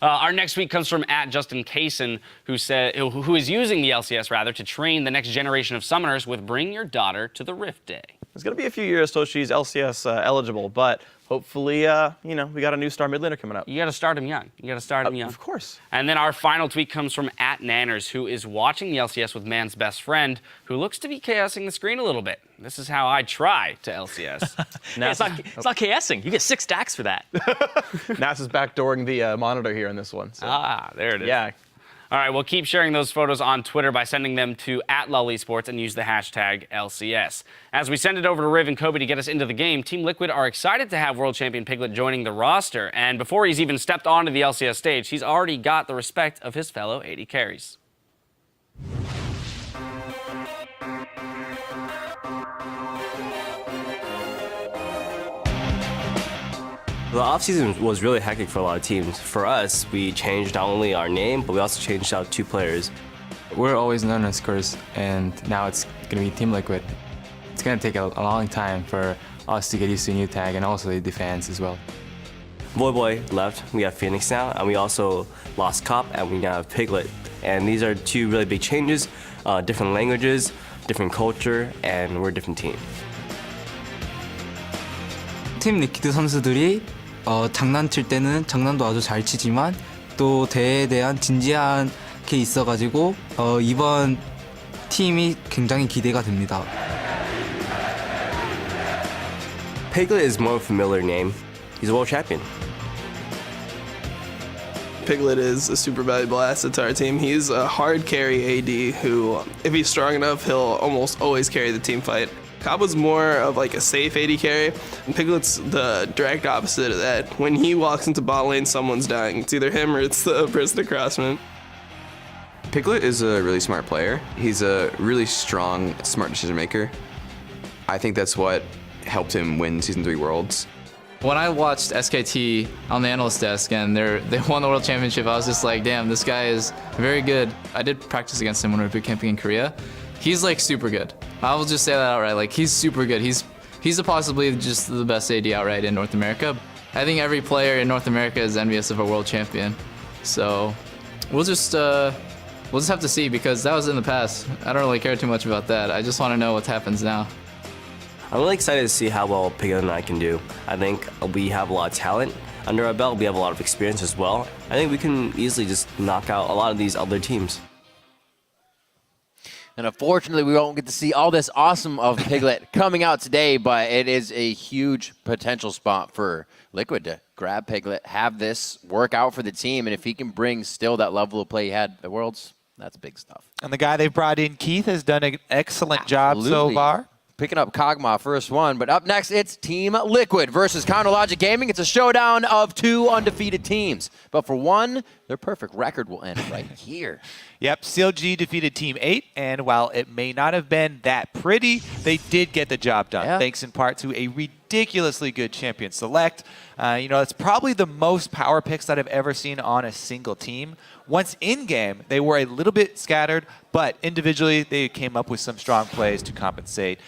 Our next tweet comes from @JustinCason, who is using the LCS to train the next generation of summoners with Bring Your Daughter to the Rift Day. It's going to be a few years till she's LCS eligible, but hopefully, we got a new star mid laner coming up. You got to start him young. Of course. And then our final tweet comes from @Nanners, who is watching the LCS with man's best friend, who looks to be chaosing the screen a little bit. This is how I try to LCS. It's not chaosing. You get 6 stacks for that. NASA's backdooring the monitor here in this one. So. There it is. Yeah. All right, well, keep sharing those photos on Twitter by sending them to @LullySports and use the hashtag LCS. As we send it over to Riv and Kobe to get us into the game, Team Liquid are excited to have world champion Piglet joining the roster. And before he's even stepped onto the LCS stage, he's already got the respect of his fellow AD carries. The offseason was really hectic for a lot of teams. For us, we changed not only our name, but we also changed out 2 players. We're always known as Curse, and now it's going to be Team Liquid. It's going to take a long time for us to get used to a new tag, and also the fans as well. Boy left, we have Phoenix now, and we also lost Cop, and we now have Piglet. And these are 2 really big changes, different languages, different culture, and we're a different team. 팀 리퀴드 선수들이 장난칠 때는 장난도 아주 잘 치지만 또 대회에 대한 진지한 게 있어가지고 이번 팀이 굉장히 기대가 됩니다. Piglet is more familiar name. He's a world champion. Piglet is a super valuable asset to our team. He's a hard carry AD who, if he's strong enough, he'll almost always carry the team fight. Cobb was more of like a safe AD carry, and Piglet's the direct opposite of that. When he walks into bot lane, someone's dying. It's either him or it's the person across from him. Piglet is a really smart player. He's a really strong, smart decision maker. I think that's what helped him win Season 3 Worlds. When I watched SKT on the analyst desk and they won the World Championship, I was just like, damn, this guy is very good. I did practice against him when we were boot camping in Korea. He's like super good. I will just say that outright. Like he's super good. He's possibly just the best AD outright in North America. I think every player in North America is envious of a world champion. So we'll just have to see, because that was in the past. I don't really care too much about that. I just want to know what happens now. I'm really excited to see how well Piglet and I can do. I think we have a lot of talent under our belt. We have a lot of experience as well. I think we can easily just knock out a lot of these other teams. And unfortunately, we won't get to see all this awesome of Piglet coming out today, but it is a huge potential spot for Liquid to grab Piglet, have this work out for the team, and if he can bring still that level of play he had at Worlds, that's big stuff. And the guy they've brought in, Keith, has done an excellent job so far. Picking up Kog'Maw, first one. But up next, it's Team Liquid versus Counterlogic Gaming. It's a showdown of 2 undefeated teams. But for one, their perfect record will end right here. Yep, CLG defeated Team 8, and while it may not have been that pretty, they did get the job done, thanks in part to a ridiculously good champion select. It's probably the most power picks that I've ever seen on a single team. Once in-game, they were a little bit scattered, but individually, they came up with some strong plays to compensate.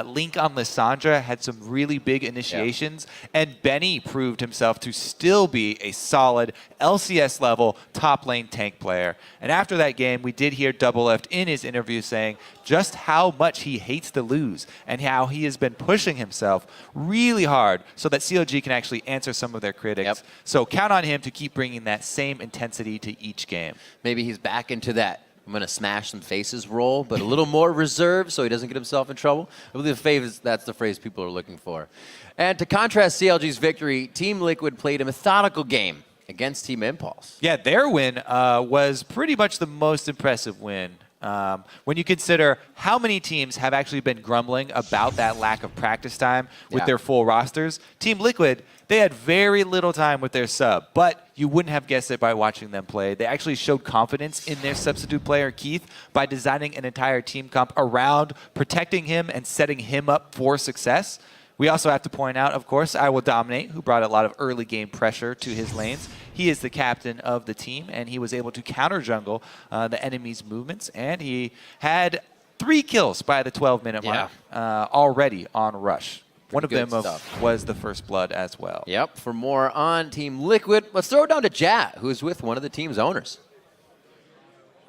Link on Lissandra had some really big initiations, and Benny proved himself to still be a solid LCS-level top lane tank player. And after that game, we did hear Doublelift in his interview saying just how much he hates to lose and how he has been pushing himself really hard so that CLG can actually answer some of their critics. So count on him to keep bringing that same intensity to each game. Maybe he's back into that I'm going to smash some faces role, but a little more reserved so he doesn't get himself in trouble. I believe that's the phrase people are looking for. And to contrast CLG's victory, Team Liquid played a methodical game against Team Impulse. Yeah, their win was pretty much the most impressive win. When you consider how many teams have actually been grumbling about that lack of practice time with their full rosters, Team Liquid, they had very little time with their sub, but you wouldn't have guessed it by watching them play. They actually showed confidence in their substitute player, Keith, by designing an entire team comp around protecting him and setting him up for success. We also have to point out, of course, I Will Dominate, who brought a lot of early game pressure to his lanes. He is the captain of the team, and he was able to counter jungle the enemy's movements, and he had 3 kills by the 12-minute mark already on Rush. one of good them stuff. was the first blood as well. Yep. For more on Team Liquid, let's throw it down to Jat, who's with one of the team's owners.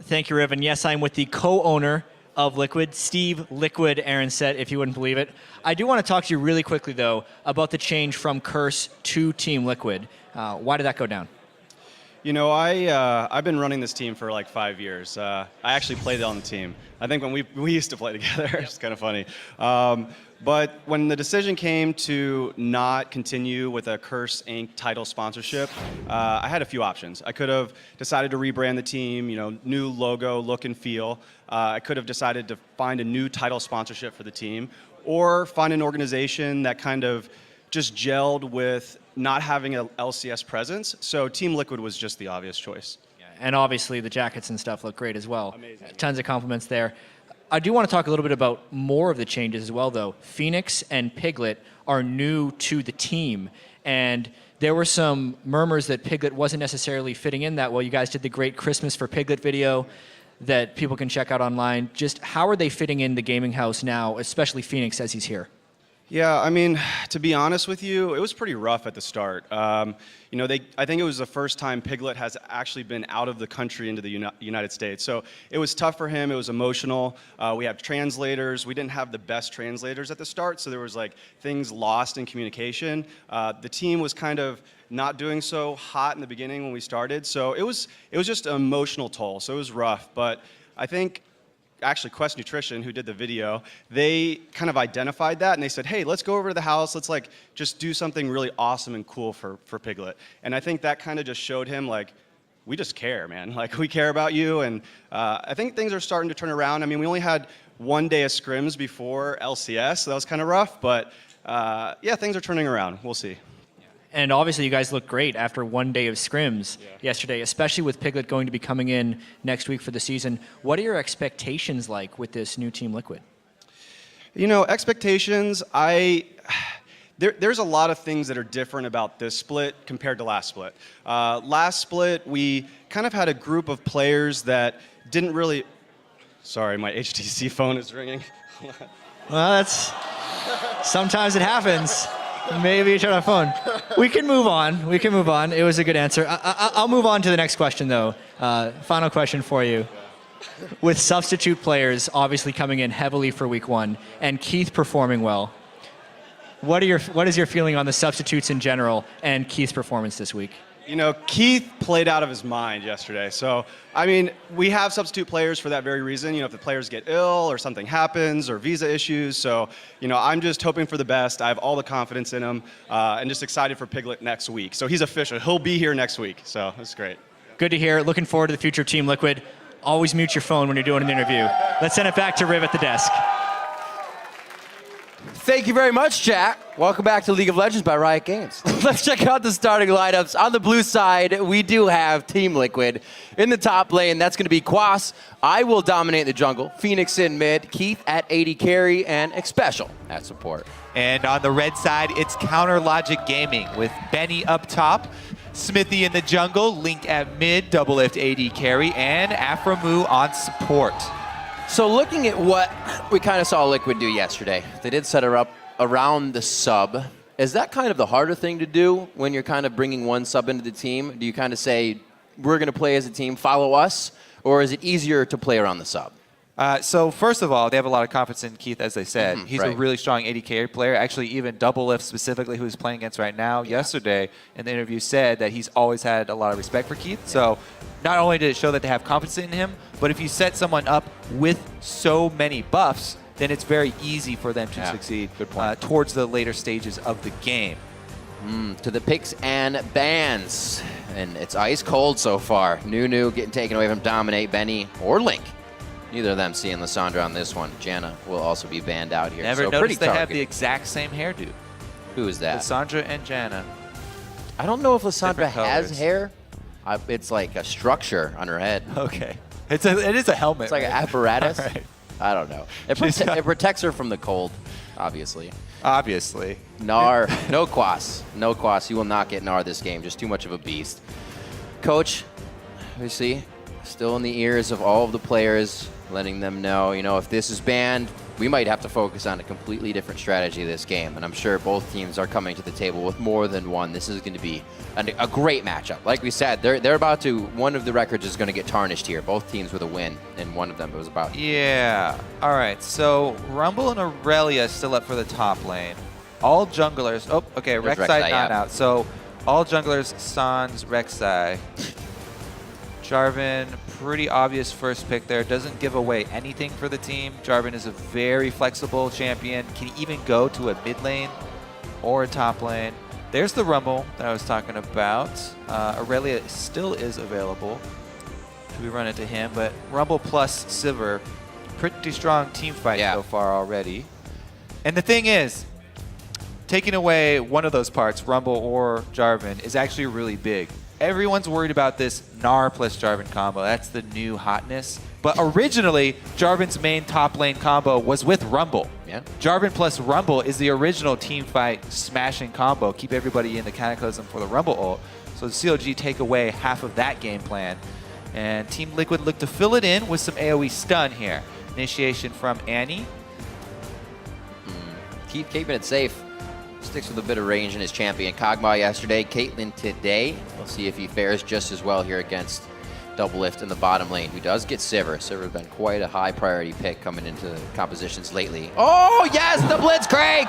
Thank you, Riv. And yes, I'm with the co-owner of Liquid, Steve Liquid Aaron said, if you wouldn't believe it. I do want to talk to you really quickly, though, about the change from Curse to Team Liquid. Why did that go down? You know, I've been running this team for like 5 years. I actually played on the team. I think when we used to play together, it's kind of funny. But when the decision came to not continue with a Curse Inc. title sponsorship, I had a few options. I could have decided to rebrand the team, you know, new logo, look and feel. I could have decided to find a new title sponsorship for the team, or find an organization that kind of just gelled with not having an LCS presence. So Team Liquid was just the obvious choice. And obviously the jackets and stuff look great as well. Amazing. Tons of compliments there. I do want to talk a little bit about more of the changes as well, though. Phoenix and Piglet are new to the team, and there were some murmurs that Piglet wasn't necessarily fitting in that well. You guys did the great Christmas for Piglet video that people can check out online. Just how are they fitting in the gaming house now, especially Phoenix as he's here? Yeah, I mean, to be honest with you, it was pretty rough at the start. You know, I think it was the first time Piglet has actually been out of the country into the United States. So it was tough for him. It was emotional. We have translators. We didn't have the best translators at the start, so there was like things lost in communication. The team was kind of not doing so hot in the beginning when we started. So it was just an emotional toll. So it was rough, but I think actually Quest Nutrition, who did the video, they kind of identified that and they said, hey, let's go over to the house, let's like just do something really awesome and cool for Piglet. And I think that kind of just showed him like, we just care, man. Like we care about you. And I think things are starting to turn around. I mean, we only had 1 day of scrims before LCS, so that was kind of rough, but yeah, things are turning around. We'll see. And obviously you guys look great after 1 day of scrims yesterday, especially with Piglet going to be coming in next week for the season. What are your expectations like with this new Team Liquid? You know, expectations, there's a lot of things that are different about this split compared to last split. Last split, we kind of had a group of players that didn't really... Sorry, my HTC phone is ringing. Well, that's... Sometimes it happens. Maybe you turn on phone. We can move on. We can move on. It was a good answer. I'll move on to the next question, though. Final question for you. With substitute players obviously coming in heavily for week 1 and Keith performing well, what is your feeling on the substitutes in general and Keith's performance this week? You know, Keith played out of his mind yesterday. So, I mean, we have substitute players for that very reason. You know, if the players get ill or something happens or visa issues. So, you know, I'm just hoping for the best. I have all the confidence in him and just excited for Piglet next week. So he's official. He'll be here next week. So that's great. Good to hear. Looking forward to the future of Team Liquid. Always mute your phone when you're doing an interview. Let's send it back to Riv at the desk. Thank you very much, Jack. Welcome back to League of Legends by Riot Games. Let's check out the starting lineups. On the blue side, we do have Team Liquid. In the top lane, that's going to be Quas. I will dominate the jungle. Phoenix in mid. Keith at AD carry and Xpecial at support. And on the red side, it's Counter Logic Gaming with Benny up top, Smithy in the jungle, Link at mid, Double Lift AD carry, and Aframu on support. So looking at what we kind of saw Liquid do yesterday, they did set her up around the sub. Is that kind of the harder thing to do when you're kind of bringing one sub into the team? Do you kind of say, we're going to play as a team, follow us? Or is it easier to play around the sub? So first of all, they have a lot of confidence in Keith, as they said. He's right. a really strong AD carry player. Actually, even Double Lift specifically, who he's playing against right now, yesterday in the interview said that he's always had a lot of respect for Keith. So not only did it show that they have confidence in him, but if you set someone up with so many buffs, then it's very easy for them to succeed towards the later stages of the game. To the picks and bans. And it's ice cold so far. Nunu getting taken away from Dominate, Benny, or Link. Neither of them seeing Lissandra on this one. Janna will also be banned out here. Never so noticed pretty they have the exact same hairdo. Who is that? Lissandra and Janna. I don't know if Lissandra Different has colors. hair. It's like a structure on her head. Okay. It is a helmet. It's like an apparatus. Right. I don't know. It protects her from the cold, obviously. Obviously. Gnar, no Quas. No Quas. You will not get Gnar this game. Just too much of a beast. Coach, we see, still in the ears of all of the players, letting them know, you know, if this is banned, we might have to focus on a completely different strategy this game. And I'm sure both teams are coming to the table with more than one. This is going to be a great matchup. Like we said, they're about to, one of the records is going to get tarnished here. Both teams with a win, and one of them was about. Yeah. All right. So Rumble and Aurelia still up for the top lane. All junglers. Oh, okay. There's Rek'Sai not out. So all junglers, Sans, Rek'Sai. Jarvan, pretty obvious first pick there. Doesn't give away anything for the team. Jarvan is a very flexible champion. Can even go to a mid lane or a top lane. There's the Rumble that I was talking about. Aurelia still is available. Should we run into him? But Rumble plus Sivir, pretty strong team fight so far already. And the thing is, taking away one of those parts, Rumble or Jarvan, is actually really big. Everyone's worried about this Gnar plus Jarvan combo. That's the new hotness. But originally, Jarvan's main top lane combo was with Rumble. Yeah. Jarvan plus Rumble is the original team fight smashing combo. Keep everybody in the Cataclysm for the Rumble ult. So the CLG take away half of that game plan. And Team Liquid look to fill it in with some AoE stun here. Initiation from Annie. Keep keeping it safe. Sticks with a bit of range in his champion. Kog'Maw yesterday, Caitlyn today. We'll see if he fares just as well here against Doublelift in the bottom lane, who does get Sivir. Sivir has been quite a high priority pick coming into compositions lately. Oh, yes, the Blitzcrank!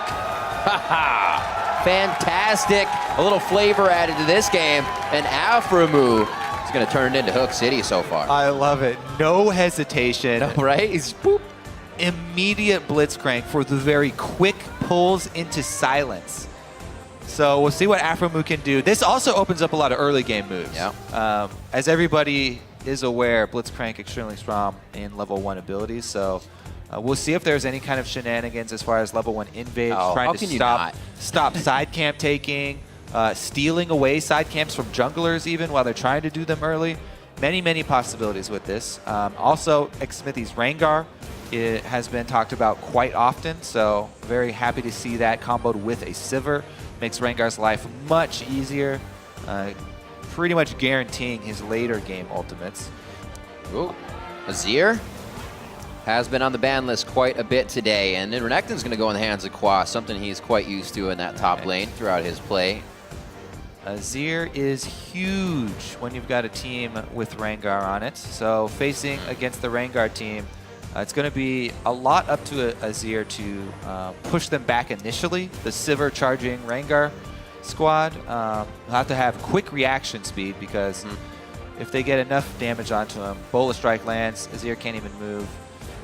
Fantastic. A little flavor added to this game. And Aframu is going to turn it into Hook City so far. I love it. No hesitation. Right? He's boop. Immediate Blitzcrank for the very quick pulls into silence. So we'll see what Aframu can do. This also opens up a lot of early game moves. Yeah. As everybody is aware, Blitzcrank extremely strong in level 1 abilities. So we'll see if there's any kind of shenanigans as far as level 1 invades, trying to stop side camp taking, stealing away side camps from junglers even while they're trying to do them early. Many, many possibilities with this. Also, Xmithie's Rengar. It has been talked about quite often, so very happy to see that comboed with a Sivir. Makes Rengar's life much easier, pretty much guaranteeing his later game ultimates. Ooh, Azir has been on the ban list quite a bit today, and then Renekton's going to go in the hands of Kwa, something he's quite used to in that top lane throughout his play. Azir is huge when you've got a team with Rengar on it, so facing against the Rengar team, it's going to be a lot up to Azir to push them back initially. The Sivir charging Rengar squad will have to have quick reaction speed because if they get enough damage onto him, Bola Strike lands, Azir can't even move,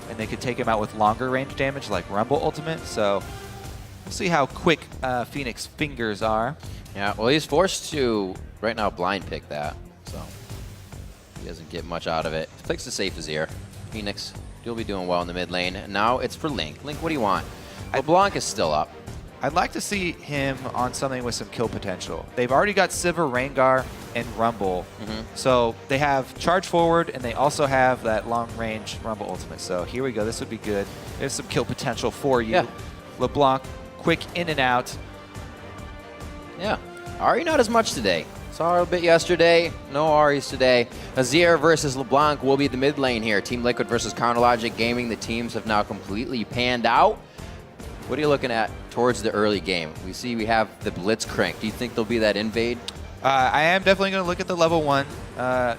and they could take him out with longer range damage like Rumble Ultimate. So we'll see how quick Phoenix fingers are. Yeah, well, he's forced to right now blind pick that, so he doesn't get much out of it. He picks the safe Azir. Phoenix, you'll be doing well in the mid lane. And now it's for Link. Link, what do you want? LeBlanc is still up. I'd like to see him on something with some kill potential. They've already got Sivir, Rengar, and Rumble. So they have charge forward, and they also have that long-range Rumble ultimate. So here we go. This would be good. There's some kill potential for you. Yeah. LeBlanc, quick in and out. Yeah. Ahri not as much today. Saw her a bit yesterday. No Ahri's today. Azir versus LeBlanc will be the mid lane here. Team Liquid versus Counterlogic Gaming. The teams have now completely panned out. What are you looking at towards the early game? We see we have the Blitzcrank. Do you think there'll be that invade? I am definitely going to look at the level 1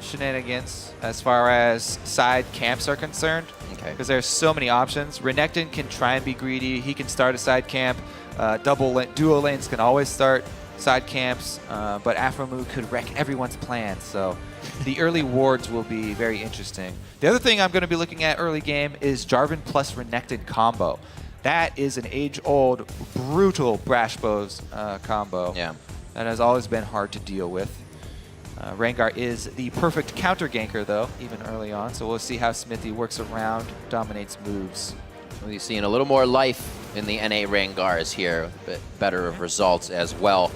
shenanigans as far as side camps are concerned. Okay. Because there's so many options. Renekton can try and be greedy. He can start a side camp. Duo lanes can always start side camps, but Aframu could wreck everyone's plans. So the early wards will be very interesting. The other thing I'm going to be looking at early game is Jarvan plus Renekton combo. That is an age-old, brutal Brash Bows combo. Yeah. That has always been hard to deal with. Rengar is the perfect counter ganker, though, even early on. So we'll see how Xmithie works around, dominates moves. We're seeing a little more life in the NA Rengars here, a bit better of results as well.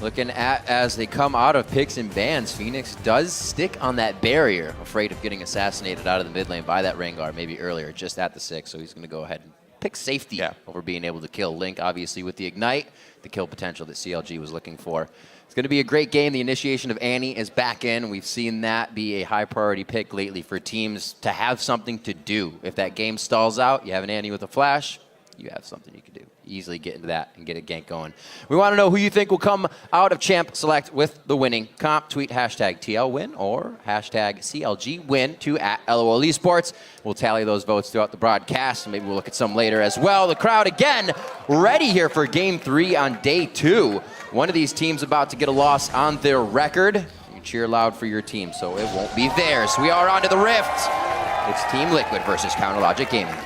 Looking at as they come out of picks and bans, Phoenix does stick on that barrier, afraid of getting assassinated out of the mid lane by that Rengar, maybe earlier, just at the 6. So he's going to go ahead and pick safety over being able to kill Link, obviously with the Ignite, the kill potential that CLG was looking for. It's going to be a great game. The initiation of Annie is back in. We've seen that be a high priority pick lately for teams to have something to do. If that game stalls out, you have an Annie with a flash, you have something you can do. Easily get into that and get a gank going. We want to know who you think will come out of Champ Select with the winning comp. Tweet hashtag TLWin or hashtag CLGWin to @LOL Esports. We'll tally those votes throughout the broadcast, and maybe we'll look at some later as well. The crowd again ready here for Game 3 on day 2. One of these teams about to get a loss on their record. You cheer loud for your team, so it won't be theirs. We are on to the Rift. It's Team Liquid versus Counterlogic Gaming.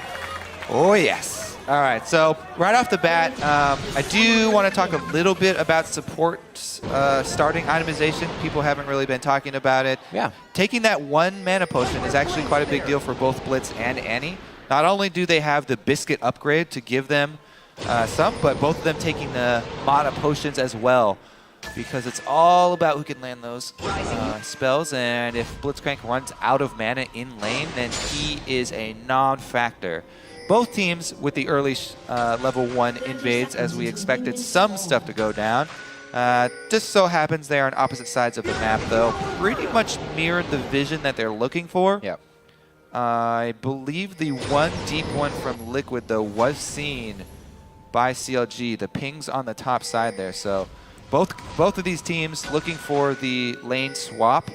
Oh, yes. All right, so right off the bat, I do want to talk a little bit about support starting itemization. People haven't really been talking about it. Yeah. Taking that 1 mana potion is actually quite a big deal for both Blitz and Annie. Not only do they have the Biscuit upgrade to give them some, but both of them taking the mana potions as well, because it's all about who can land those spells, and if Blitzcrank runs out of mana in lane, then he is a non-factor. Both teams with the early level 1 invades, as we expected some stuff to go down. Just so happens they are on opposite sides of the map, though. Pretty much mirrored the vision that they're looking for. Yep. I believe the one deep one from Liquid, though, was seen by CLG. The ping's on the top side there, so both of these teams looking for the lane swap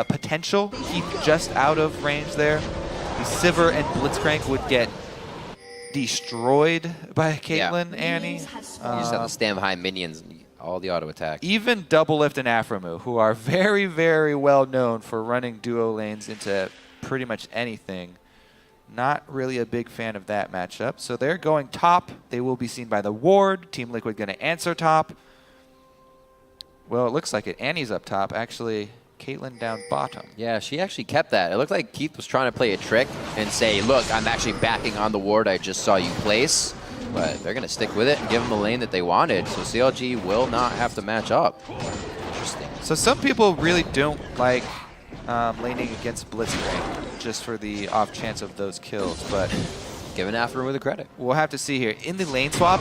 potential. Keep just out of range there. The Sivir and Blitzcrank would get destroyed by Caitlyn, Annie. You just have to stand behind minions and all the auto attack. Even Double Lift and Aframu, who are very, very well known for running duo lanes into pretty much anything. Not really a big fan of that matchup. So they're going top. They will be seen by the ward. Team Liquid going to answer top. Well, it looks like it. Annie's up top. Actually, Caitlyn down bottom. Yeah, she actually kept that. It looked like Keith was trying to play a trick and say, look, I'm actually backing on the ward I just saw you place. But they're going to stick with it and give them the lane that they wanted. So CLG will not have to match up. Interesting. So some people really don't like laning against Blitzcrank just for the off chance of those kills. But giving Aframu the credit. We'll have to see here. In the lane swap,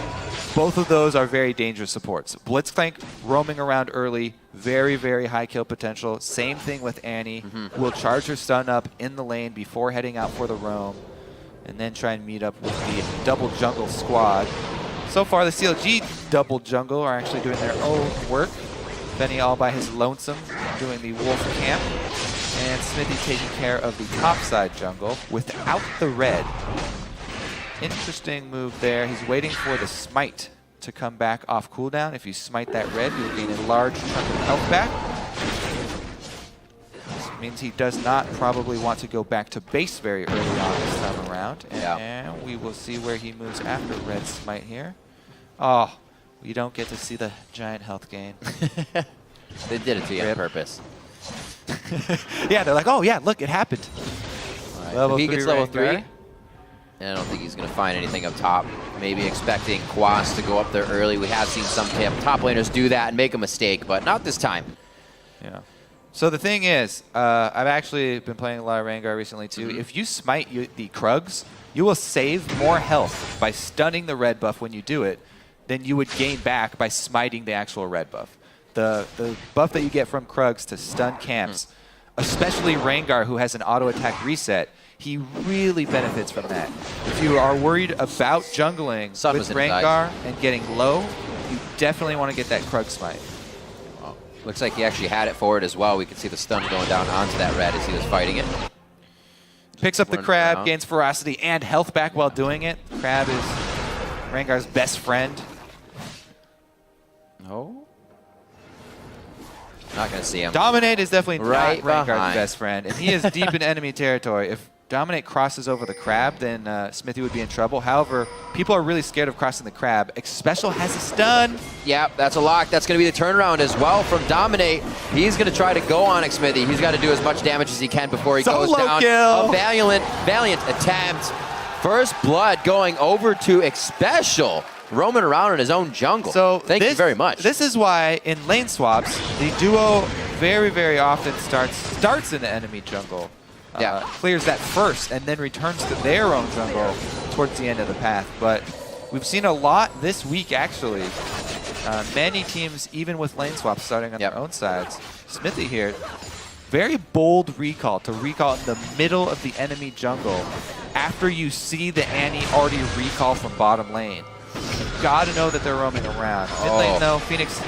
both of those are very dangerous supports. Blitzcrank roaming around early, very, very high kill potential. Same thing with Annie. Will charge her stun up in the lane before heading out for the roam, and then try and meet up with the double jungle squad. So far, the CLG double jungle are actually doing their own work. Benny all by his lonesome, doing the wolf camp, and Smithy taking care of the topside jungle without the red. Interesting move there. He's waiting for the smite to come back off cooldown. If you smite that red, you'll gain a large chunk of health back. This means he does not probably want to go back to base very early on this time around. And we will see where he moves after red smite here. Oh, you don't get to see the giant health gain. They did it to you on purpose. Yeah, they're like, oh yeah, look, it happened. Right. Level if he gets level 3. And I don't think he's going to find anything up top. Maybe expecting Quas to go up there early. We have seen some top laners do that and make a mistake, but not this time. Yeah. So the thing is, I've actually been playing a lot of Rengar recently too. If you smite the Krugs, you will save more health by stunning the red buff when you do it than you would gain back by smiting the actual red buff. The buff that you get from Krugs to stun camps, especially Rengar, who has an auto attack reset, he really benefits from that. If you are worried about jungling with Rengar and getting low, you definitely want to get that Krug smite. Oh, looks like he actually had it forward as well. We can see the stun going down onto that red as he was fighting it. Picks up the crab, gains ferocity and health back while doing it. Crab is Rengar's best friend. Oh. Not going to see him. Dominate is definitely right not Rengar's behind. best friend, and he is deep in enemy territory. If Dominate crosses over the crab, then Smithy would be in trouble. However, people are really scared of crossing the crab. Xpecial has a stun. Yeah, that's a lock. That's going to be the turnaround as well from Dominate. He's going to try to go on Xmithy. He's got to do as much damage as he can before he goes down. Kill. A valiant attempt. First blood going over to Xpecial, roaming around in his own jungle. So thank you very much. This is why in lane swaps, the duo very, very often starts in the enemy jungle. Clears that first and then returns to their own jungle towards the end of the path. But we've seen a lot this week, actually, Many teams, even with lane swaps starting on their own sides. Smithy here, very bold recall to recall in the middle of the enemy jungle after you see the Annie already recall from bottom lane. You've got to know that they're roaming around. Mid lane though, Phoenix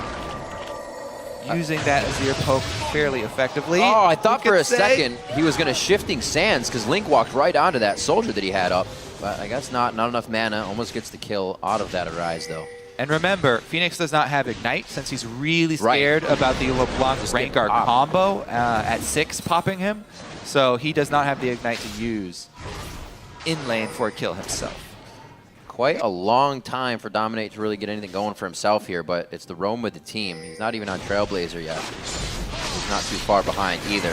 using that Azir poke fairly effectively. Oh, I thought for a second he was going to shifting sands because Link walked right onto that soldier that he had up. But I guess not enough mana. Almost gets the kill out of that Arise though. And remember, Phoenix does not have Ignite since he's really scared about the LeBlanc Rengar combo at 6 popping him. So he does not have the Ignite to use in lane for a kill himself. Quite a long time for Dominate to really get anything going for himself here, but it's the roam with the team. He's not even on Trailblazer yet. He's not too far behind either.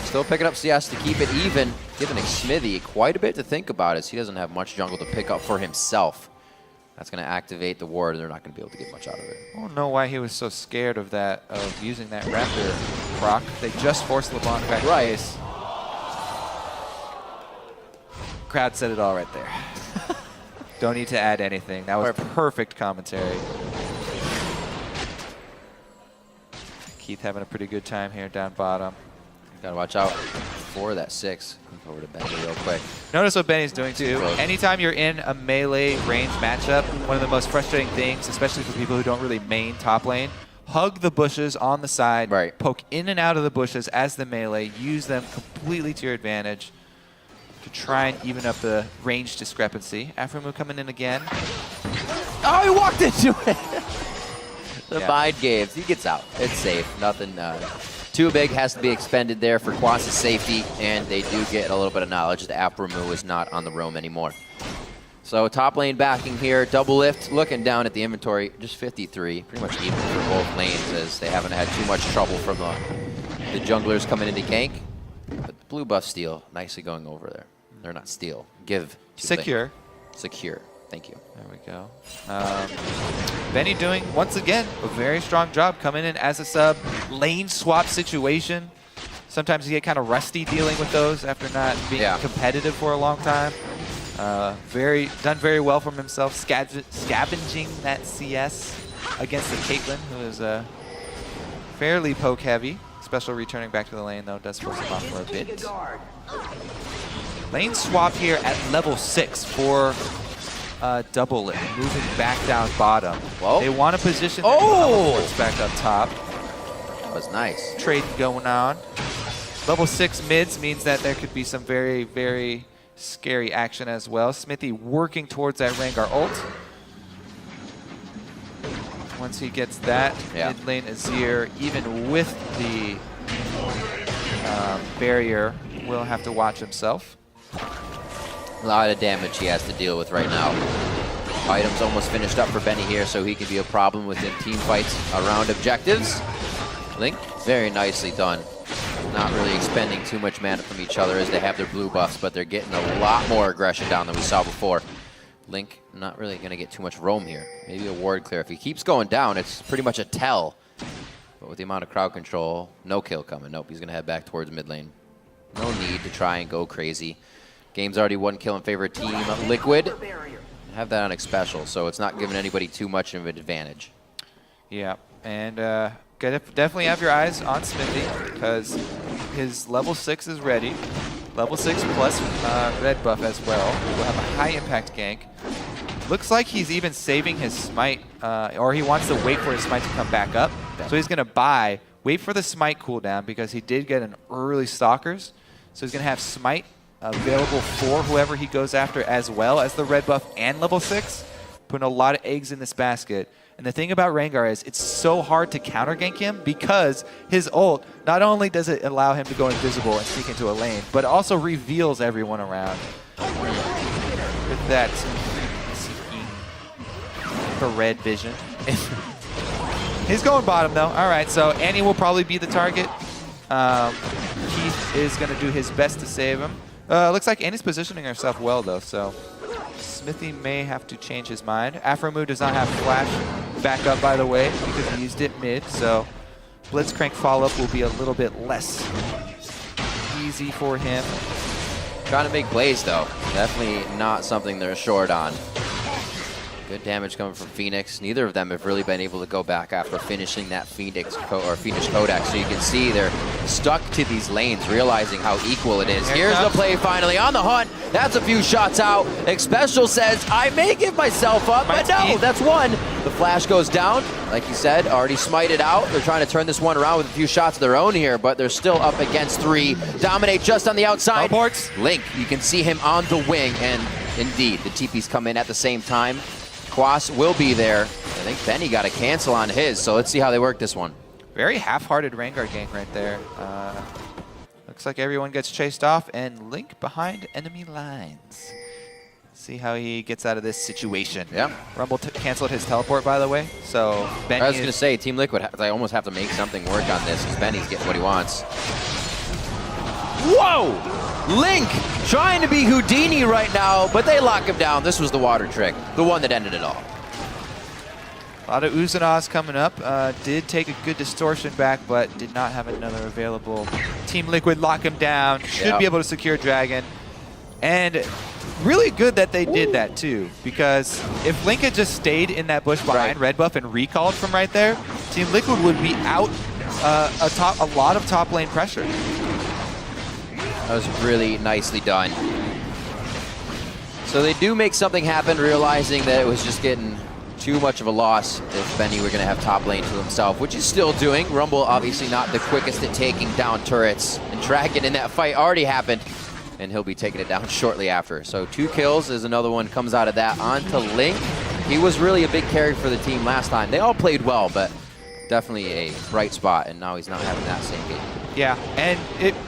Still picking up CS to keep it even, giving Smithy quite a bit to think about as he doesn't have much jungle to pick up for himself. That's going to activate the ward, and they're not going to be able to get much out of it. I don't know why he was so scared of that, of using that Raptor proc. They just forced LeBlanc back to base. Crowd said it all right there. Don't need to add anything. That was perfect commentary. Keith having a pretty good time here down bottom. Gotta watch out for that 6. Go over to Benny real quick. Notice what Benny's doing too. Anytime you're in a melee range matchup, one of the most frustrating things, especially for people who don't really main top lane, hug the bushes on the side, poke in and out of the bushes as the melee, use them completely to your advantage to try and even up the range discrepancy. Aframu coming in again. Oh, he walked into it! The mind games. He gets out. It's safe. Nothing too big has to be expended there for Quas's safety, and they do get a little bit of knowledge that Aframu is not on the roam anymore. So top lane backing here, double lift, looking down at the inventory, just 53, pretty much even for both lanes as they haven't had too much trouble from the junglers coming into gank. But the blue buff steal, nicely going over there. They're not steal, give. Secure. Secure, thank you. There we go. Benny doing, once again, a very strong job coming in as a sub. Lane swap situation. Sometimes you get kind of rusty dealing with those after not being competitive for a long time. Done very well from himself, scavenging that CS against the Caitlyn, who is fairly poke heavy. Special returning back to the lane though does force him off for a bit. Lane swap here at level 6 for double lift, moving back down bottom. Whoa. They want to position their teleports back up top. That was nice. Trading going on. Level 6 mids means that there could be some very, very scary action as well. Smithy working towards that Rengar ult. Once he gets that, mid lane Azir, even with the barrier, will have to watch himself. A lot of damage he has to deal with right now. Items almost finished up for Benny here, so he can be a problem within team fights around objectives. Link, very nicely done. Not really expending too much mana from each other as they have their blue buffs, but they're getting a lot more aggression down than we saw before. Link not really going to get too much roam here. Maybe a ward clear. If he keeps going down, it's pretty much a tell. But with the amount of crowd control, no kill coming. Nope, he's going to head back towards mid lane. No need to try and go crazy. Game's already 1 kill in favor of Team Liquid. Have that on X special, so it's not giving anybody too much of an advantage. Yeah, and definitely have your eyes on Smithy because his level 6 is ready. Level 6 plus red buff as well. Will have a high impact gank. Looks like he's even saving his smite, or he wants to wait for his smite to come back up. So he's going to wait for the smite cooldown because he did get an early stalkers. So he's going to have smite available for whoever he goes after as well as the red buff and level 6. Putting a lot of eggs in this basket. And the thing about Rengar is it's so hard to counter gank him because his ult, not only does it allow him to go invisible and sneak into a lane, but it also reveals everyone around. With that for red vision. He's going bottom though. All right, so Annie will probably be the target. Keith is going to do his best to save him. Looks like Annie's positioning herself well though, so Smithy may have to change his mind. Aframu does not have flash back up, by the way, because he used it mid, so Blitzcrank follow-up will be a little bit less easy for him. Trying to make plays though. Definitely not something they're short on. Good damage coming from Phoenix. Neither of them have really been able to go back after finishing that Phoenix Codex. So you can see they're stuck to these lanes, realizing how equal it is. Here's the play finally on the hunt. That's a few shots out. Xpecial says, I may give myself up, but no, that's one. The flash goes down. Like you said, already smited out. They're trying to turn this one around with a few shots of their own here, but they're still up against 3. Dominate just on the outside. Link, you can see him on the wing, and indeed, the TPs come in at the same time. Quas will be there. I think Benny got a cancel on his, so let's see how they work this one. Very half-hearted Rengar gank right there. Looks like everyone gets chased off, and Link behind enemy lines. See how he gets out of this situation. Yeah. Rumble canceled his teleport, by the way, so Benny I was going to say, Team Liquid, they almost have to make something work on this, because Benny's getting what he wants. Whoa! Link trying to be Houdini right now, but they lock him down. This was the water trick, the one that ended it all. A lot of Uzanas coming up. Did take a good distortion back, but did not have another available. Team Liquid lock him down. Should be able to secure Dragon. And really good that they did that too, because if Link had just stayed in that bush behind Red Buff and recalled from right there, Team Liquid would be out a lot of top lane pressure. That was really nicely done. So they do make something happen, realizing that it was just getting too much of a loss if Benny were going to have top lane to himself, which he's still doing. Rumble obviously not the quickest at taking down turrets, and Dragon in that fight already happened, and he'll be taking it down shortly after. So 2 kills as another one comes out of that. On to Link. He was really a big carry for the team last time. They all played well, but definitely a bright spot, and now he's not having that same game. Yeah, and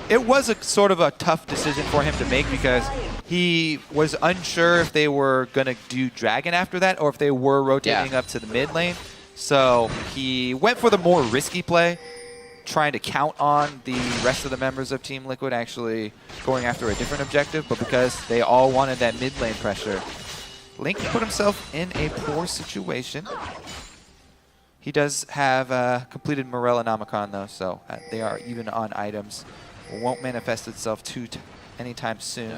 it was a sort of a tough decision for him to make, because he was unsure if they were going to do Dragon after that or if they were rotating up to the mid lane. So he went for the more risky play, trying to count on the rest of the members of Team Liquid actually going after a different objective, but because they all wanted that mid lane pressure, Link put himself in a poor situation. He does have completed Morellonomicon though, so they are even on items. Won't manifest itself anytime soon.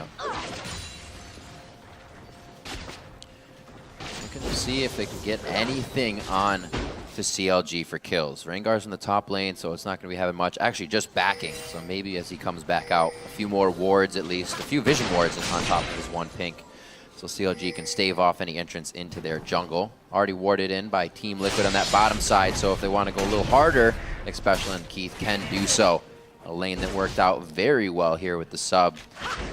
Looking to see if they can get anything on to CLG for kills. Rengar's in the top lane, so it's not going to be having much. Actually, just backing, so maybe as he comes back out, a few more wards at least, a few vision wards on top of his 1 pink. So CLG can stave off any entrance into their jungle. Already warded in by Team Liquid on that bottom side, so if they want to go a little harder, Xpecial and Keith can do so. A lane that worked out very well here with the sub.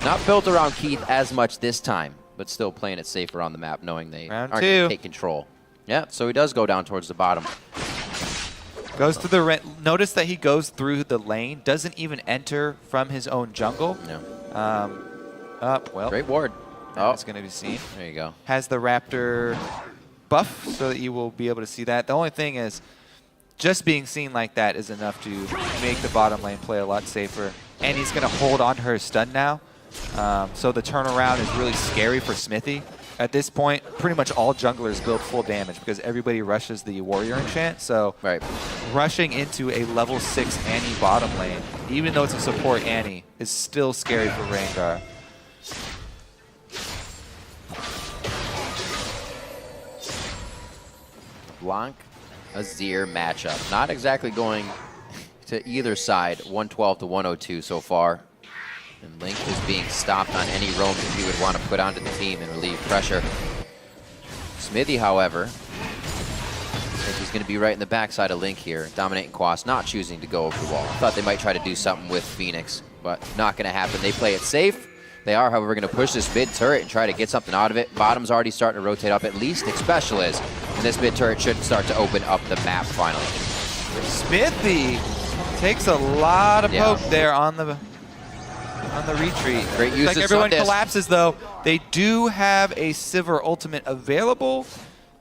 Not built around Keith as much this time, but still playing it safer on the map, knowing they aren't going to take control. Yeah, so he does go down towards the bottom. Goes to the notice that he goes through the lane, doesn't even enter from his own jungle. No. Well, great ward. That's going to be seen. There you go. Has the Raptor buff so that you will be able to see that. The only thing is, just being seen like that is enough to make the bottom lane play a lot safer. And he's going to hold on to her stun now. So the turnaround is really scary for Smithy. At this point, pretty much all junglers build full damage because everybody rushes the warrior enchant. So rushing into a level 6 Annie bottom lane, even though it's a support Annie, is still scary for Rengar. Blanc Azir matchup. Not exactly going to either side. 112 to 102 so far. And Link is being stopped on any roam that he would want to put onto the team and relieve pressure. Smithy, however, looks like he's going to be right in the backside of Link here. Dominating Quas, not choosing to go over the wall. Thought they might try to do something with Phoenix, but not going to happen. They play it safe. They are, however, going to push this mid turret and try to get something out of it. Bottom's already starting to rotate up, at least Xpecial is. And this mid turret should start to open up the map finally. Smithy takes a lot of poke there on the retreat. Great use like of everyone Sundisk. collapses though. They do have a Sivir ultimate available.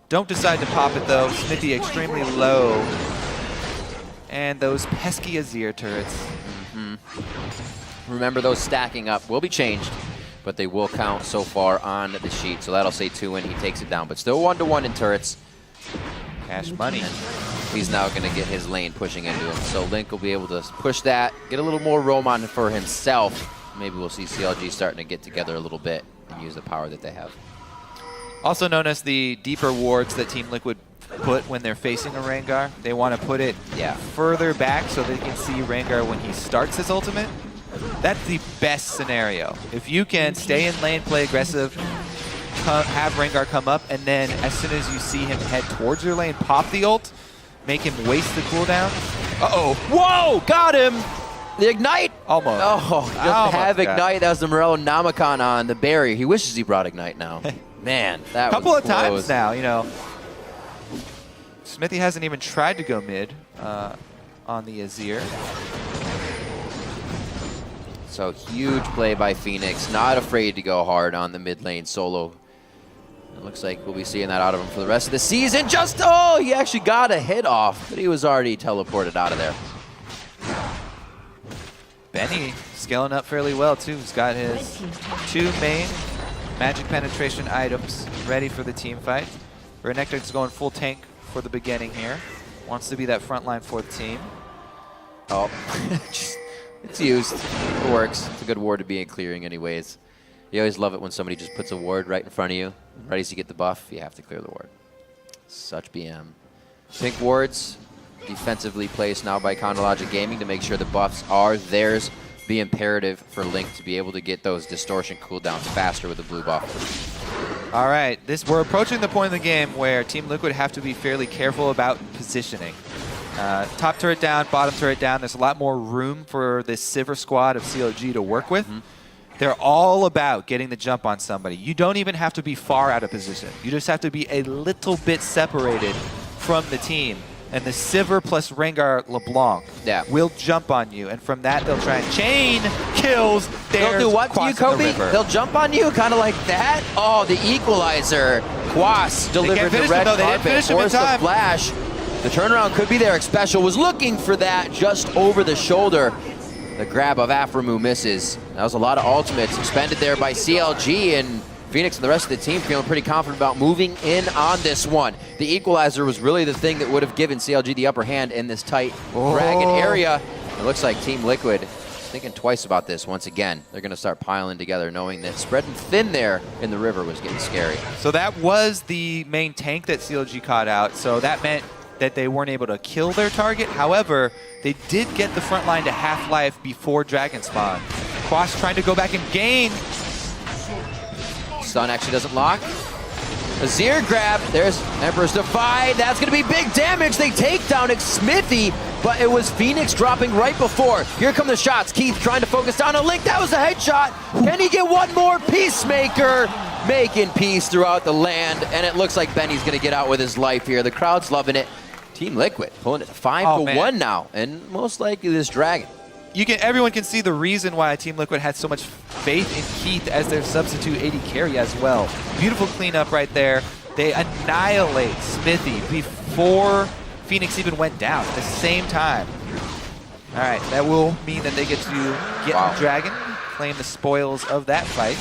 Don't decide to pop it though. Smithy extremely low. And those pesky Azir turrets. Remember, those stacking up will be changed, but they will count so far on the sheet. So that'll say 2 when he takes it down, but still 1-to-1 in turrets. Cash money. And he's now going to get his lane pushing into him. So Link will be able to push that, get a little more roam on for himself. Maybe we'll see CLG starting to get together a little bit and use the power that they have. Also known as the deeper wards that Team Liquid put when they're facing a Rengar. They want to put it further back so they can see Rengar when he starts his ultimate. That's the best scenario. If you can stay in lane, play aggressive, have Rengar come up, and then as soon as you see him head towards your lane, pop the ult, make him waste the cooldown. Uh-oh. Whoa! Got him! The Ignite! Almost. Oh, doesn't have Ignite. That was the Morello Namicon on the barrier. He wishes he brought Ignite now. Man, that was couple of close. times now, you know. Smithy hasn't even tried to go mid on the Azir. So huge play by Phoenix. Not afraid to go hard on the mid lane solo. It looks like we'll be seeing that out of him for the rest of the season. Just, oh, he actually got a hit off, but he was already teleported out of there. Benny scaling up fairly well, too. He's got his 2 main magic penetration items ready for the team fight. Renekton's going full tank for the beginning here. Wants to be that front line for the team. Oh, it's used. It works. It's a good ward to be in clearing anyways. You always love it when somebody just puts a ward right in front of you. Right as you get the buff, you have to clear the ward. Such BM. Pink wards, defensively placed now by Chronologic Gaming to make sure the buffs are theirs. Be imperative for Link to be able to get those distortion cooldowns faster with the blue buff. All right, we're approaching the point in the game where Team Liquid have to be fairly careful about positioning. Top turret down, bottom turret down. There's a lot more room for this Sivir squad of CLG to work with. They're all about getting the jump on somebody. You don't even have to be far out of position. You just have to be a little bit separated from the team. And the Sivir plus Rengar LeBlanc will jump on you. And from that, they'll try and chain kills. They'll do what to you, Kobe? They'll jump on you, kind of like that? Oh, the equalizer. Quas delivered the red carpet, forced the flash. The turnaround could be there. Special was looking for that just over the shoulder. The grab of Aframu misses. That was a lot of ultimates expended there by CLG, and Phoenix and the rest of the team feeling pretty confident about moving in on this one. The equalizer was really the thing that would have given CLG the upper hand in this tight dragon area. It looks like Team Liquid is thinking twice about this once again. They're going to start piling together, knowing that spreading thin there in the river was getting scary. So that was the main tank that CLG caught out, so that meant that they weren't able to kill their target. However, they did get the front line to half-life before Dragon Spawn. Quash trying to go back and gain. Stun actually doesn't lock. Azir grab. There's Emperor's Divide. That's going to be big damage. They take down Smithy, but it was Phoenix dropping right before. Here come the shots. Keith trying to focus down on Link. That was a headshot. Can he get one more? Peacemaker making peace throughout the land, and it looks like Benny's going to get out with his life here. The crowd's loving it. Team Liquid pulling it to 5-1 now, and most likely this dragon. Everyone can see the reason why Team Liquid had so much faith in Keith as their substitute AD carry as well. Beautiful cleanup right there. They annihilate Smithy before Phoenix even went down at the same time. All right, that will mean that they get to get the dragon, claim the spoils of that fight,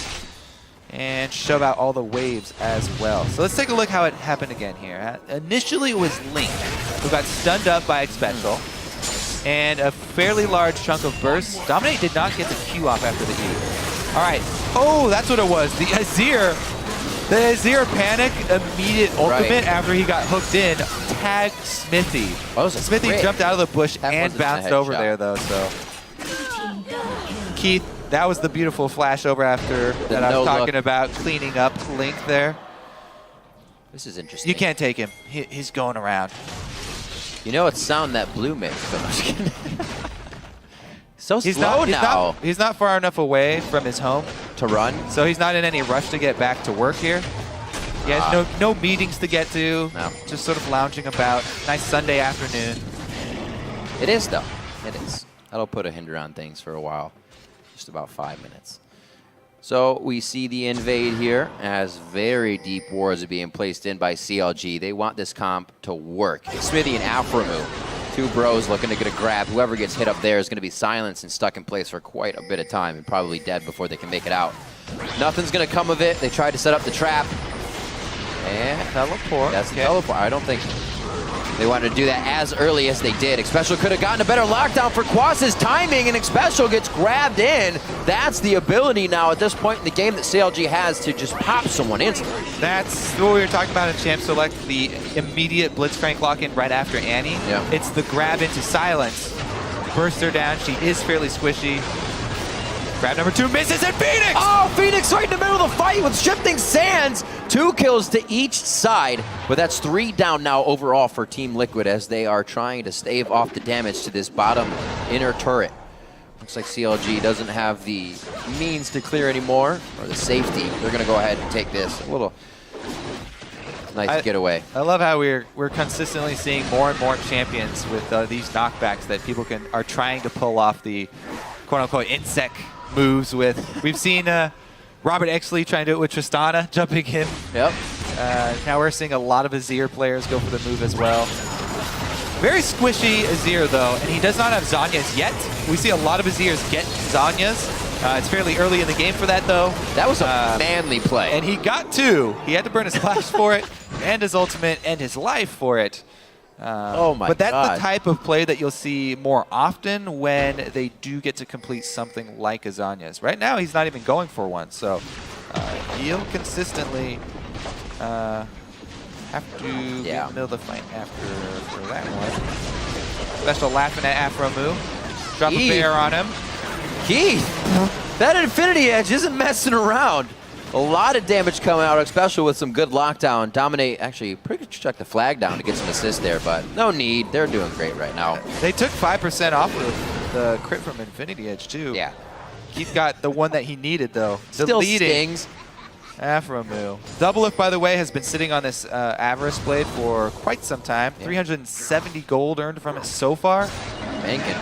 and shove out all the waves as well. So let's take a look how it happened again here. Initially, it was Link, who got stunned up by Xpecial, and a fairly large chunk of burst. Dominate did not get the Q off after the E. All right. Oh, that's what it was. The Azir panic immediate ultimate after he got hooked in tagged Smithy. Smithy jumped out of the bush and bounced over there, though. So Keith, that was the beautiful flash over after that I was talking about, cleaning up Link there. This is interesting. You can't take him. He's going around. You know it's sound that blue makes, but I'm just kidding. So slow now. He's not far enough away from his home to run, so he's not in any rush to get back to work here. He has no meetings to get to. No. Just sort of lounging about. Nice Sunday afternoon. It is, though. It is. That'll put a hinder on things for a while. Just about 5 minutes. So we see the invade here as very deep wards are being placed in by CLG. They want this comp to work. Smithy and Aframu, two bros looking to get a grab. Whoever gets hit up there is going to be silenced and stuck in place for quite a bit of time and probably dead before they can make it out. Nothing's going to come of it. They tried to set up the trap. And teleport. That's the teleport. I don't think They wanted to do that as early as they did. Xpecial could have gotten a better lockdown for Quas's timing, and Xpecial gets grabbed in. That's the ability now at this point in the game that CLG has to just pop someone instantly. That's what we were talking about in Champ Select, the immediate Blitzcrank lock-in right after Annie. Yeah. It's the grab into silence. Bursts her down. She is fairly squishy. Grab number 2 misses, and Phoenix! Oh, Phoenix right in the middle of the fight with Shifting Sands. 2 kills to each side, but that's 3 down now overall for Team Liquid as they are trying to stave off the damage to this bottom inner turret. Looks like CLG doesn't have the means to clear anymore, or the safety. They're gonna go ahead and take this. A little nice getaway. I love how we're consistently seeing more and more champions with these knockbacks that people are trying to pull off the quote-unquote insect moves with. We've seen Robert Exley trying to do it with Tristana, jumping in. Yep. Now we're seeing a lot of Azir players go for the move as well. Very squishy Azir though, and he does not have Zhonya's yet. We see a lot of Azirs get Zhonya's. It's fairly early in the game for that though. That was a manly play. And he got 2. He had to burn his flash for it, and his ultimate, and his life for it. Oh my But that's God. the type of play that you'll see more often when they do get to complete something like Azanya's. Right now, he's not even going for one, so he'll consistently have to get in the middle of the fight after for that one. Special laughing at Afromu. Drop a bear on him. Keith, that Infinity Edge isn't messing around. A lot of damage coming out, especially with some good lockdown. Dominate actually pretty much chucked the flag down to get some assist there, but no need. They're doing great right now. They took 5% off of the crit from Infinity Edge too. Yeah. Keith got the one that he needed though. Still Deleting stings. Afromu. Double Lift, by the way, has been sitting on this Avarice Blade for quite some time. 370 gold earned from it so far. Banking.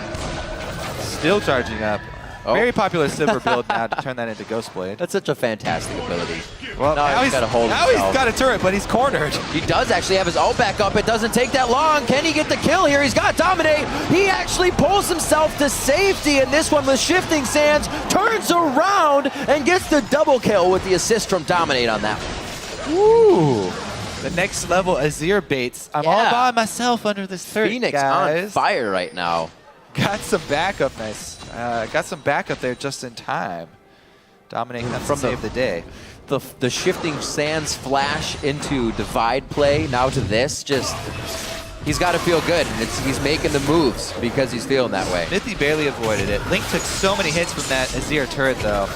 Still charging up. Oh. Very popular silver build now to turn that into Ghost Blade. That's such a fantastic ability. Well, now he's got to hold now himself. he's got a turret, but he's cornered. He does actually have his ult back up. It doesn't take that long. Can he get the kill here? He's got Dominate. He actually pulls himself to safety, and this one with Shifting Sands turns around and gets the double kill with the assist from Dominate on that one. Ooh. The next level Azir baits. I'm all by myself under this turret, Phoenix guys. on fire right now. Got some backup, nice. Got some backup there just in time. Dominating from save the day. The Shifting Sands flash into divide play, now to this, just, he's got to feel good. He's making the moves because he's feeling that way. Mithy barely avoided it. Link took so many hits from that Azir turret, though,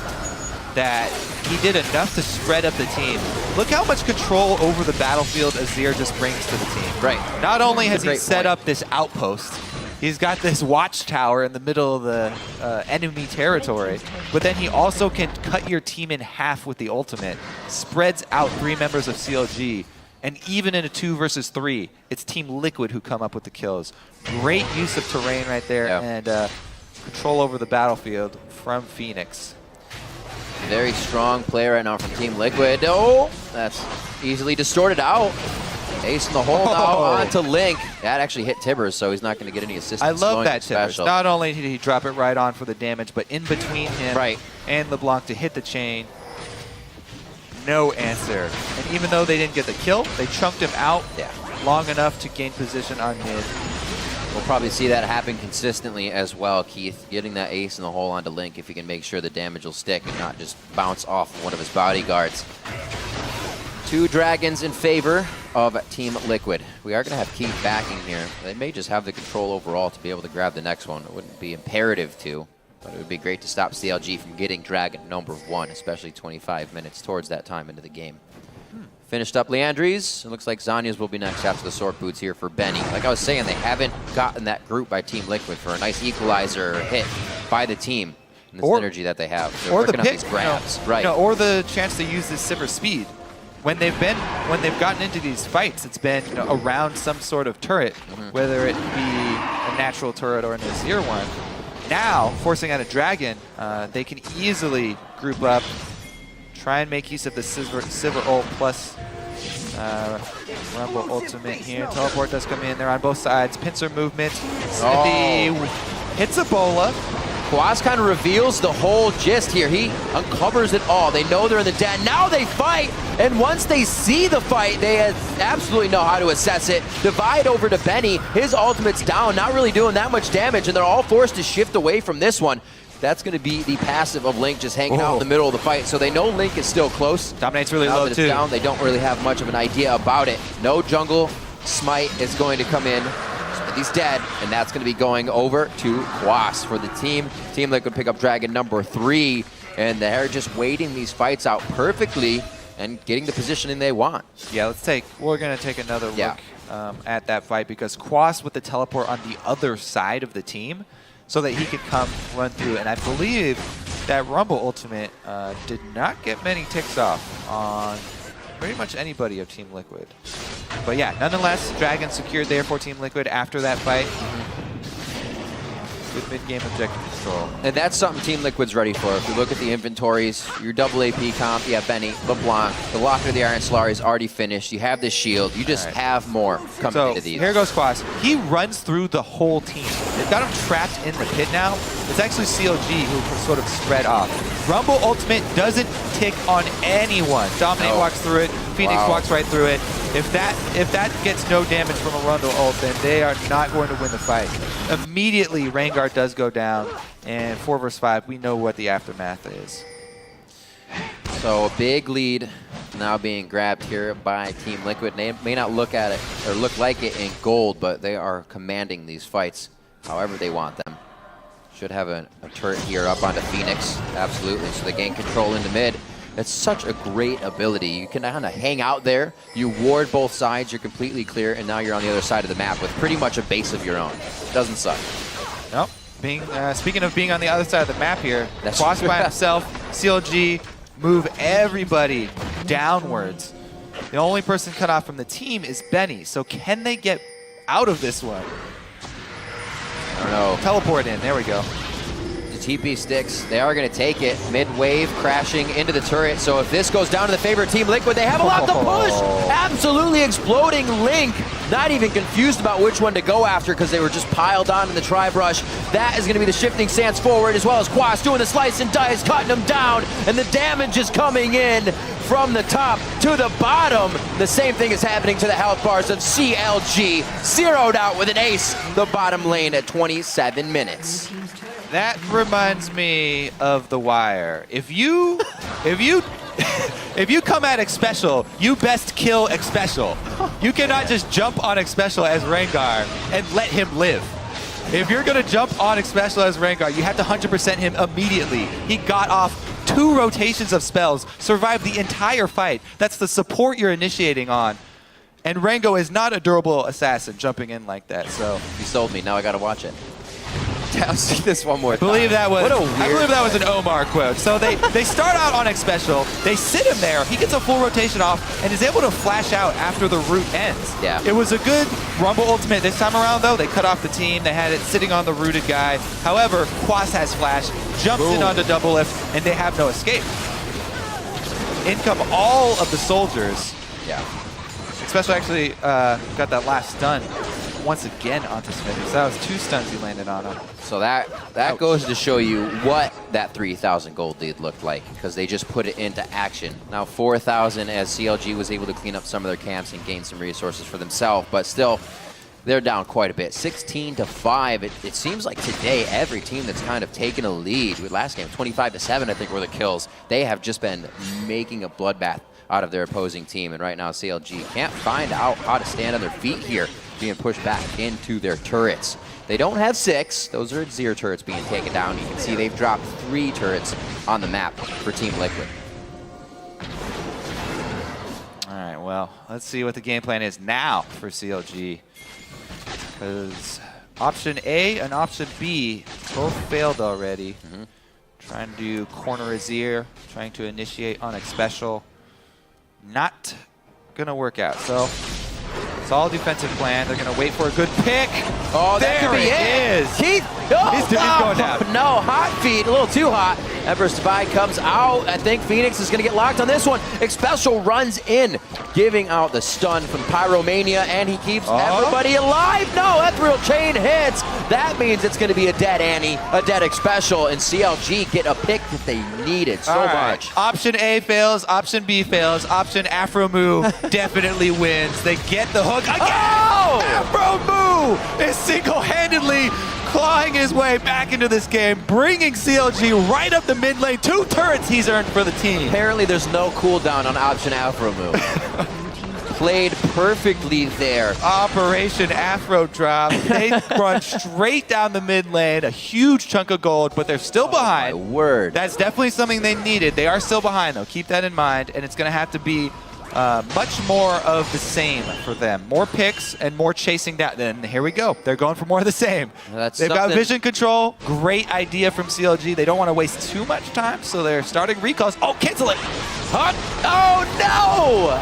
that he did enough to spread up the team. Look how much control over the battlefield Azir just brings to the team. Right. Not only has he set point. up this outpost, he's got this watchtower in the middle of the enemy territory, but then he also can cut your team in half with the ultimate, spreads out 3 members of CLG, and even in a 2 versus 3, it's Team Liquid who come up with the kills. Great use of terrain right there, and control over the battlefield from Phoenix. Very strong play right now from Team Liquid. Oh, that's easily distorted out. Ace in the hole now onto Link. That actually hit Tibbers, so he's not going to get any assistance. I love going that to Tibbers. special. Not only did he drop it right on for the damage, but in between him and LeBlanc to hit the chain. No answer. And even though they didn't get the kill, they chunked him out long enough to gain position on mid. We'll probably see that happen consistently as well, Keith. Getting that ace in the hole onto Link if he can make sure the damage will stick and not just bounce off one of his bodyguards. 2 dragons in favor of Team Liquid. We are going to have Keith backing here. They may just have the control overall to be able to grab the next one. It wouldn't be imperative to, but it would be great to stop CLG from getting dragon number 1, especially 25 minutes towards that time into the game. Finished up Leandri's. It looks like Zanya's will be next after the sword boots here for Benny. Like I was saying, they haven't gotten that group by Team Liquid for a nice equalizer hit by the team and the synergy that they have. They're Or the working on pick, these grabs. right? Or the chance to use this Sivir speed. When they've gotten into these fights, it's been around some sort of turret, whether it be a natural turret or an Azir one. Now, forcing out a dragon, they can easily group up, try and make use of the Sivir ult plus Rumble ultimate here. Teleport does come in there on both sides. Pincer movement. Smithy hits a bola. Quas kind of reveals the whole gist here. He uncovers it all. They know they're in the den. Now they fight, and once they see the fight, they absolutely know how to assess it. Divide over to Benny. His ultimate's down, not really doing that much damage, and they're all forced to shift away from this one. That's going to be the passive of Link just hanging out in the middle of the fight. So they know Link is still close. Dominate's really now low that it's too. down, they don't really have much of an idea about it. No jungle. Smite is going to come in. He's dead, and that's going to be going over to Quas for the team. Team Liquid pick up Dragon number 3, and they're just waiting these fights out perfectly and getting the positioning they want. Yeah, we're going to take another look at that fight, because Quas with the teleport on the other side of the team so that he could come run through. And I believe that Rumble ultimate did not get many ticks off on pretty much anybody of Team Liquid. But yeah, nonetheless, Dragon secured there for Team Liquid after that fight. Good mid-game objective control. And that's something Team Liquid's ready for. If you look at the inventories, your double AP comp, you have Benny, LeBlanc, the Locker of the Iron Solar is already finished. You have this shield. You just have more coming into these. Here goes Quas. He runs through the whole team. They've got him trapped in the pit now. It's actually CLG who sort of spread off. Rumble ultimate doesn't tick on anyone. Dominate walks through it. Phoenix walks right through it. If that gets no damage from a Rumble ult, then they are not going to win the fight. Immediately, Rengar does go down, and 4 versus 5, we know what the aftermath is. So a big lead now being grabbed here by Team Liquid. They may not look at it or look like it in gold, but they are commanding these fights however they want them. Should have a turret here up onto Phoenix, absolutely, so they gain control into mid. It's such a great ability. You can kind of hang out there, you ward both sides, you're completely clear, and now you're on the other side of the map with pretty much a base of your own. Doesn't suck. Nope. Speaking of being on the other side of the map here, Quas by himself, CLG, move everybody downwards. The only person cut off from the team is Benny, so can they get out of this one? I don't know. Teleport in, there we go. The TP sticks, they are going to take it. Mid-wave crashing into the turret, so if this goes down to the favorite Team Liquid, they have a lot to push! Absolutely exploding Link, not even confused about which one to go after because they were just piled on in the tri-brush. That is going to be the shifting stance forward, as well as Quas doing the slice and dice, cutting them down, and the damage is coming in from the top to the bottom. The same thing is happening to the health bars of CLG, zeroed out with an ace, the bottom lane at 27 minutes. That reminds me of The Wire. If you come at Xpecial, you best kill Xpecial. You cannot just jump on Xpecial as Rengar and let him live. If you're gonna jump on Xpecial as Rengar, you have to 100% him immediately. He got off 2 rotations of spells, survived the entire fight. That's the support you're initiating on. And Rengo is not a durable assassin jumping in like that, so. You sold me, now I gotta watch it. I'll see this one more time. I believe that was fight. an Omar quote. So they start out on Xpecial, they sit him there, he gets a full rotation off, and is able to flash out after the root ends. Yeah. It was a good Rumble ultimate this time around, though. They cut off the team, they had it sitting on the rooted guy. However, Quas has flash, jumps in onto double lift, and they have no escape. In come all of the soldiers. Yeah. Xpecial actually got that last stun once again onto Smithy. So that was 2 stuns he landed on him. So that goes to show you what that 3,000 gold lead looked like, because they just put it into action. Now 4,000 as CLG was able to clean up some of their camps and gain some resources for themselves, but still, they're down quite a bit. 16-5. It seems like today every team that's kind of taken a lead, with last game 25-7 I think were the kills, they have just been making a bloodbath out of their opposing team, and right now CLG can't find out how to stand on their feet here, being pushed back into their turrets. They don't have 6. Those are Azir turrets being taken down. You can see they've dropped 3 turrets on the map for Team Liquid. All right, well, let's see what the game plan is now for CLG. Because option A and option B both failed already. Trying to do corner Azir, trying to initiate on Xpecial. Not gonna work out. So it's all defensive plan. They're gonna wait for a good pick. Oh, that there could be it is. Keith, He's going down. No, hot feet, a little too hot. Emperor's Divide comes out. I think Phoenix is going to get locked on this one. Xpecial runs in, giving out the stun from Pyromania, and he keeps everybody alive. No, Ethereal Chain hits. That means it's going to be a dead Annie, a dead Xpecial, and CLG get a pick that they needed so much. Option A fails, option B fails, option Afro Moo definitely wins. They get the hook again. Afro Moo is single-handedly clawing his way back into this game, bringing CLG right up the mid lane. 2 turrets he's earned for the team. Apparently there's no cooldown on option Afro Moo. Played perfectly there. Operation Afro Drop. They run straight down the mid lane, a huge chunk of gold, but they're still behind. My word. That's definitely something they needed. They are still behind, though. Keep that in mind, and it's going to have to be much more of the same for them. More picks and more chasing down. Then here we go. They're going for more of the same. They've got vision control. Great idea from CLG. They don't want to waste too much time, so they're starting recalls. Oh, cancel it. Oh, no!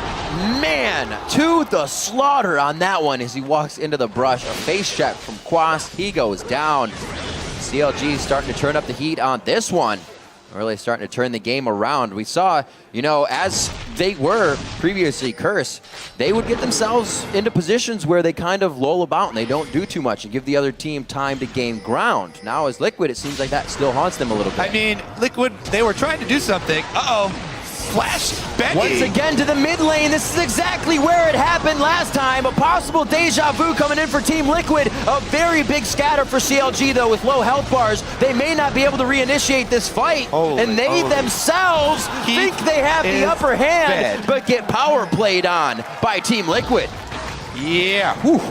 Man, to the slaughter on that one as he walks into the brush. A face check from Quast. He goes down. CLG starting to turn up the heat on this one. Really starting to turn the game around. We saw, you know, as they were previously cursed, they would get themselves into positions where they kind of lull about and they don't do too much and give the other team time to gain ground. Now as Liquid, it seems like that still haunts them a little bit. I mean, Liquid, they were trying to do something. Flash Becky. Once again to the mid lane. This is exactly where it happened last time. A possible deja vu coming in for Team Liquid. A very big scatter for CLG, though, with low health bars. They may not be able to reinitiate this fight. And they themselves think they have the upper hand, but get power played on by Team Liquid. Yeah. Whew.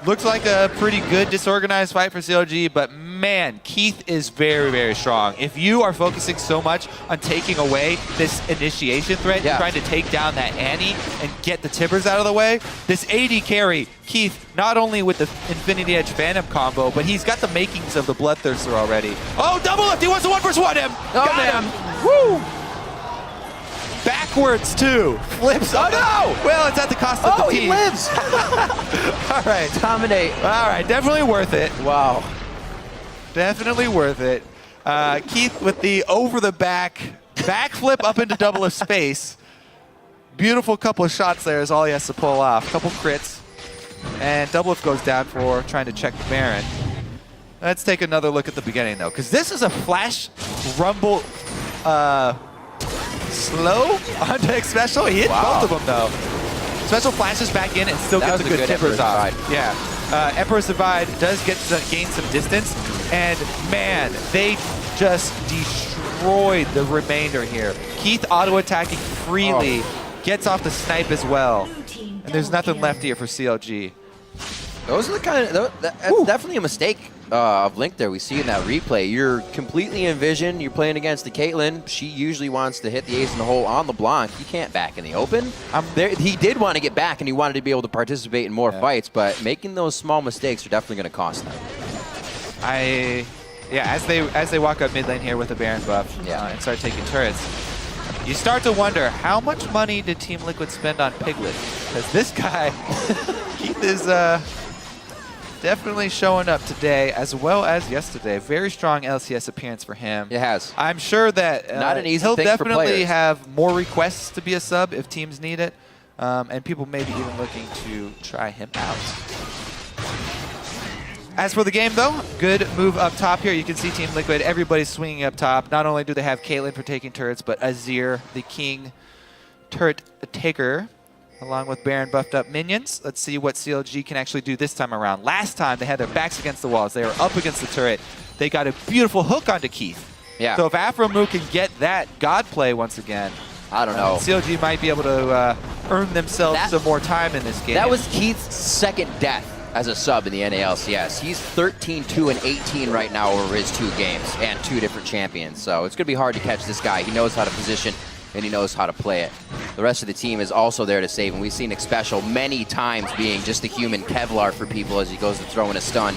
Looks like a pretty good disorganized fight for CLG, but man, Keith is very, very strong. If you are focusing so much on taking away this initiation threat, trying to take down that Annie and get the Tibbers out of the way, this AD carry, Keith, not only with the Infinity Edge Phantom combo, but he's got the makings of the Bloodthirster already. Oh, double lift! He wants to 1v1 him! Got him! Woo! Backwards, too. Flips. Oh, no! Well, it's at the cost of the team. He lives! All right. Dominate. All right, definitely worth it. Wow. Definitely worth it. Keith with the backflip up into double of space. Beautiful couple of shots there is all he has to pull off. Couple crits. And double lift goes down for trying to check the Baron. Let's take another look at the beginning, though, because this is a flash rumble slow onto Xpecial. He hit both of them, though. Xpecial flashes back in and still gets a good Tibbers off. Yeah. Emperor's Divide does gain some distance, and man, they just destroyed the remainder here. Keith auto-attacking freely, gets off the snipe as well, and there's nothing left here for CLG. Those are the kind of, that's definitely a mistake of Link there we see in that replay. You're completely in vision, you're playing against the Caitlyn. She usually wants to hit the ace in the hole on LeBlanc. You can't back in the open. He did want to get back and he wanted to be able to participate in more fights, but making those small mistakes are definitely going to cost them. As they walk up mid lane here with the Baron buff and start taking turrets, you start to wonder how much money did Team Liquid spend on Piglet? Because this guy, Keith is definitely showing up today as well as yesterday. Very strong LCS appearance for him. It has. I'm sure that not an easy he'll thing definitely for players. have more requests to be a sub if teams need it, and people may be even looking to try him out. As for the game, though, good move up top here. You can see Team Liquid, everybody's swinging up top. Not only do they have Caitlyn for taking turrets, but Azir, the king turret taker, along with Baron buffed up minions. Let's see what CLG can actually do this time around. Last time, they had their backs against the walls. They were up against the turret. They got a beautiful hook onto Keith. Yeah. So if Afro Moo can get that God play once again, I don't know. CLG might be able to earn themselves some more time in this game. That was Keith's second death as a sub in the NALCS. He's 13-2 and 18 right now over his 2 games and 2 different champions. So it's going to be hard to catch this guy. He knows how to position and he knows how to play it. The rest of the team is also there to save him. We've seen Xpecial many times being just a human Kevlar for people as he goes to throw in a stun.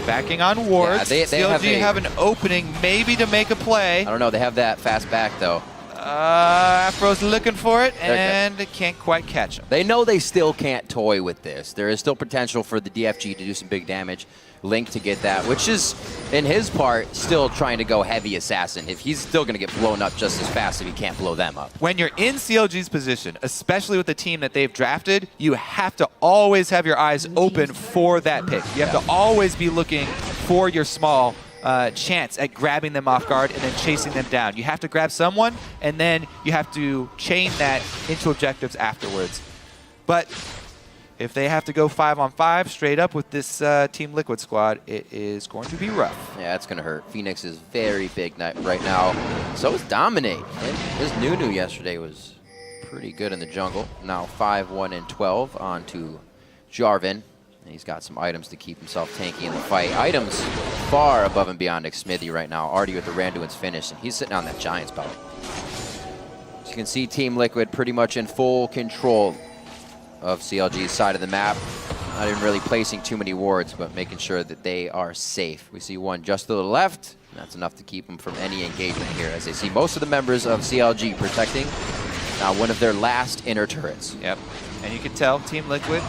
Backing on wards. Yeah, they CLG have an opening maybe to make a play. I don't know. They have that fast back, though. Afro's looking for it, and it can't quite catch him. They know they still can't toy with this. There is still potential for the DFG to do some big damage. Link to get that, which is, in his part, still trying to go heavy assassin. If he's still going to get blown up just as fast if he can't blow them up. When you're in CLG's position, especially with the team that they've drafted, you have to always have your eyes open for that pick. You have to always be looking for your small chance at grabbing them off guard and then chasing them down. You have to grab someone, and then you have to chain that into objectives afterwards. But if they have to go 5-on-5 straight up with this Team Liquid squad, it is going to be rough. Yeah, it's going to hurt. Phoenix is very big right now. So is Dominate. His Nunu yesterday was pretty good in the jungle. Now 5-1-12 on to Jarvan. And he's got some items to keep himself tanky in the fight. Items far above and beyond Xmithy right now. Already with the Randuin's finish, and he's sitting on that Giants belt. As you can see, Team Liquid pretty much in full control of CLG's side of the map. Not even really placing too many wards, but making sure that they are safe. We see one just to the left. And that's enough to keep them from any engagement here, as they see most of the members of CLG protecting now one of their last inner turrets. Yep. And you can tell Team Liquid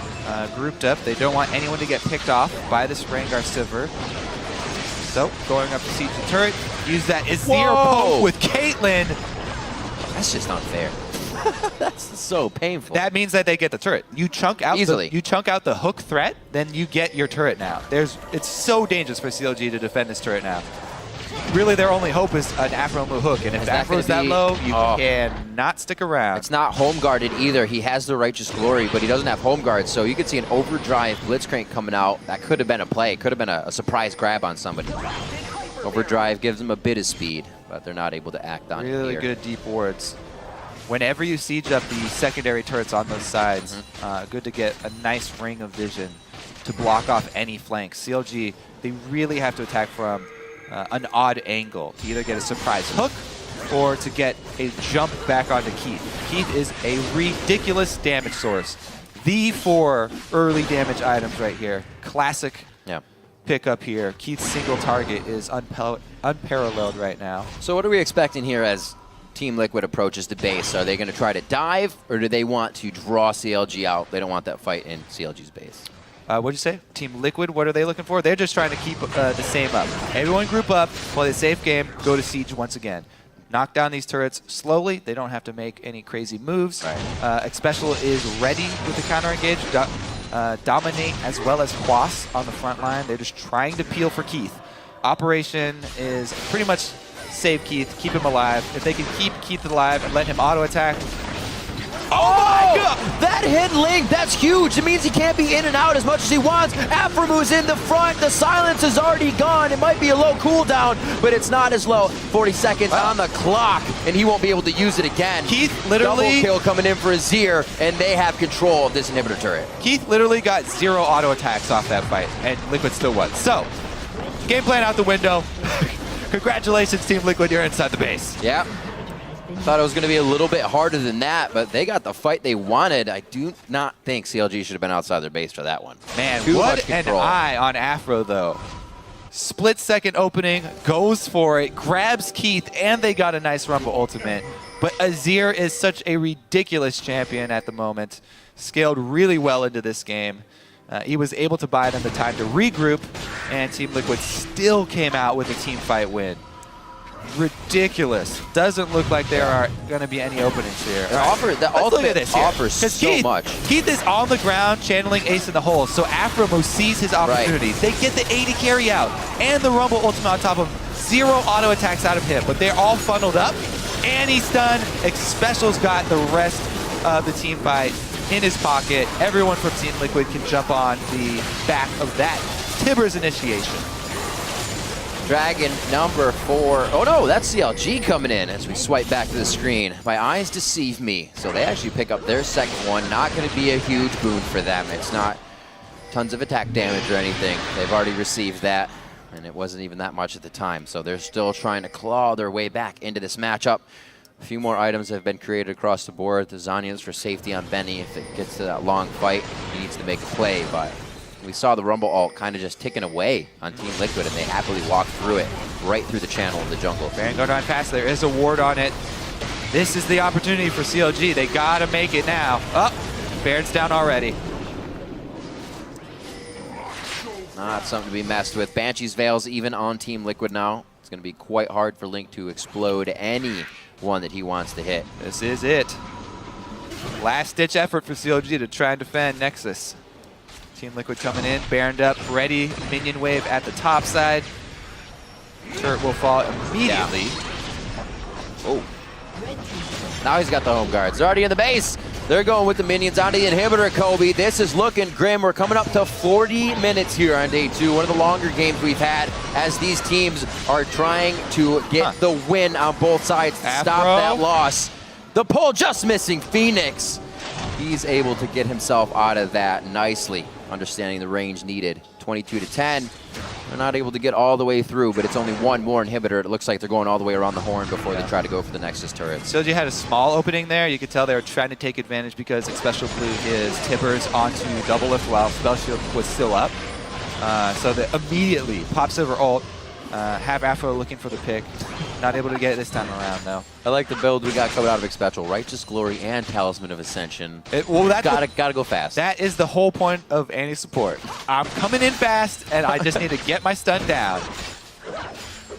grouped up. They don't want anyone to get picked off by this Rengar Sivir. So, going up to siege the turret, use that Azir poke with Caitlyn. That's just unfair. That's so painful. That means that they get the turret. You chunk out easily. You chunk out the hook threat, then you get your turret now. It's so dangerous for CLG to defend this turret now. Really, their only hope is an Afro Mu hook, and if Afro's that low, you cannot stick around. It's not home guarded either. He has the Righteous Glory, but he doesn't have home guard, so you could see an overdrive Blitzcrank coming out. That could have been a play. Could have been a surprise grab on somebody. Overdrive gives them a bit of speed, but they're not able to act on it here. Really good deep wards. Whenever you siege up the secondary turrets on those sides, good to get a nice ring of vision to block off any flanks. CLG, they really have to attack from an odd angle to either get a surprise hook or to get a jump back onto Keith. Keith is a ridiculous damage source. The 4 early damage items right here. Classic pickup here. Keith's single target is unparalleled right now. So what are we expecting here as Team Liquid approaches the base? Are they going to try to dive, or do they want to draw CLG out? They don't want that fight in CLG's base. What'd you say? Team Liquid, what are they looking for? They're just trying to keep the same up. Everyone group up, play the safe game, go to siege once again. Knock down these turrets slowly. They don't have to make any crazy moves. X-Special is ready with the counter-engage. Dominate as well as Quas on the front line. They're just trying to peel for Keith. Operation is pretty much save Keith, keep him alive. If they can keep Keith alive and let him auto-attack. Oh my God! That hit Link, that's huge. It means he can't be in and out as much as he wants. Aframu's in the front. The silence is already gone. It might be a low cooldown, but it's not as low. 40 seconds on the clock, and he won't be able to use it again. Keith literally... Double kill coming in for Azir, and they have control of this inhibitor turret. Keith literally got 0 auto attacks off that fight, and Liquid still won. So, game plan out the window. Congratulations, Team Liquid, you're inside the base. Yeah. Thought it was going to be a little bit harder than that, but they got the fight they wanted. I do not think CLG should have been outside their base for that one. Man, what an eye on Afro, though. Split-second opening, goes for it, grabs Keith, and they got a nice Rumble ultimate. But Azir is such a ridiculous champion at the moment. Scaled really well into this game. He was able to buy them the time to regroup, and Team Liquid still came out with a team fight win. Ridiculous. Doesn't look like there are going to be any openings here. The ultimate offers so much. Keith is on the ground channeling Ace in the hole, so Aframo sees his opportunity. They get the 80 carry out and the Rumble ultimate on top of 0 auto attacks out of him, but they're all funneled up, and he's done. X-Special's got the rest of the team fight in his pocket. Everyone from Team Liquid can jump on the back of that Tibbers initiation. Dragon number 4. Oh no, that's CLG coming in as we swipe back to the screen. My eyes deceive me. So they actually pick up their second one. Not going to be a huge boon for them. It's not tons of attack damage or anything. They've already received that, and it wasn't even that much at the time. So they're still trying to claw their way back into this matchup. A few more items have been created across the board. The Zanyas for safety on Benny. If it gets to that long fight, he needs to make a play, but we saw the Rumble ult kind of just ticking away on Team Liquid, and they happily walked through it, right through the channel of the jungle. Vanguard on pass, there is a ward on it. This is the opportunity for CLG. They gotta make it now. Oh, Baron's down already. Not something to be messed with. Banshee's Veil's even on Team Liquid now. It's going to be quite hard for Link to explode any one that he wants to hit. This is it. Last-ditch effort for CLG to try and defend Nexus. Team Liquid coming in, Baroned up, ready. Minion wave at the top side. Turret will fall immediately. Yeah. Oh. Now he's got the home guards. They're already in the base. They're going with the minions on the inhibitor, Kobe. This is looking grim. We're coming up to 40 minutes here on day 2. One of the longer games we've had as these teams are trying to get the win on both sides to stop that loss. The pull just missing Phoenix. He's able to get himself out of that nicely, understanding the range needed. 22-10. They're not able to get all the way through, but it's only one more inhibitor. It looks like they're going all the way around the horn before they try to go for the Nexus turret. CLG had a small opening there. You could tell they were trying to take advantage because Special blew his tippers onto double lift while Spell Shield was still up. So they immediately pop Silver ult, have Afro looking for the pick. Not able to get it this time around, though. I like the build we got coming out of Expectral. Righteous Glory and Talisman of Ascension. Well, gotta go fast. That is the whole point of anti-support. I'm coming in fast, and I just need to get my stun down.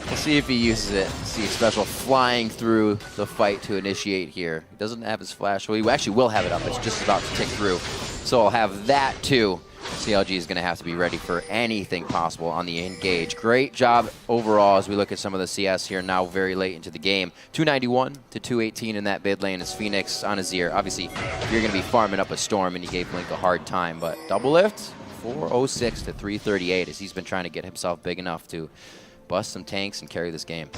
We'll see if he uses it. See Special flying through the fight to initiate here. He doesn't have his flash. Well, he actually will have it up. It's just about to tick through. So I'll have that too. CLG is going to have to be ready for anything possible on the engage. Great job overall as we look at some of the CS here now very late into the game. 291 to 218 in that mid lane is Phoenix on Azir. Obviously, you're going to be farming up a Storm and you gave Link a hard time, but double lift, 406 to 338 as he's been trying to get himself big enough to bust some tanks and carry this game.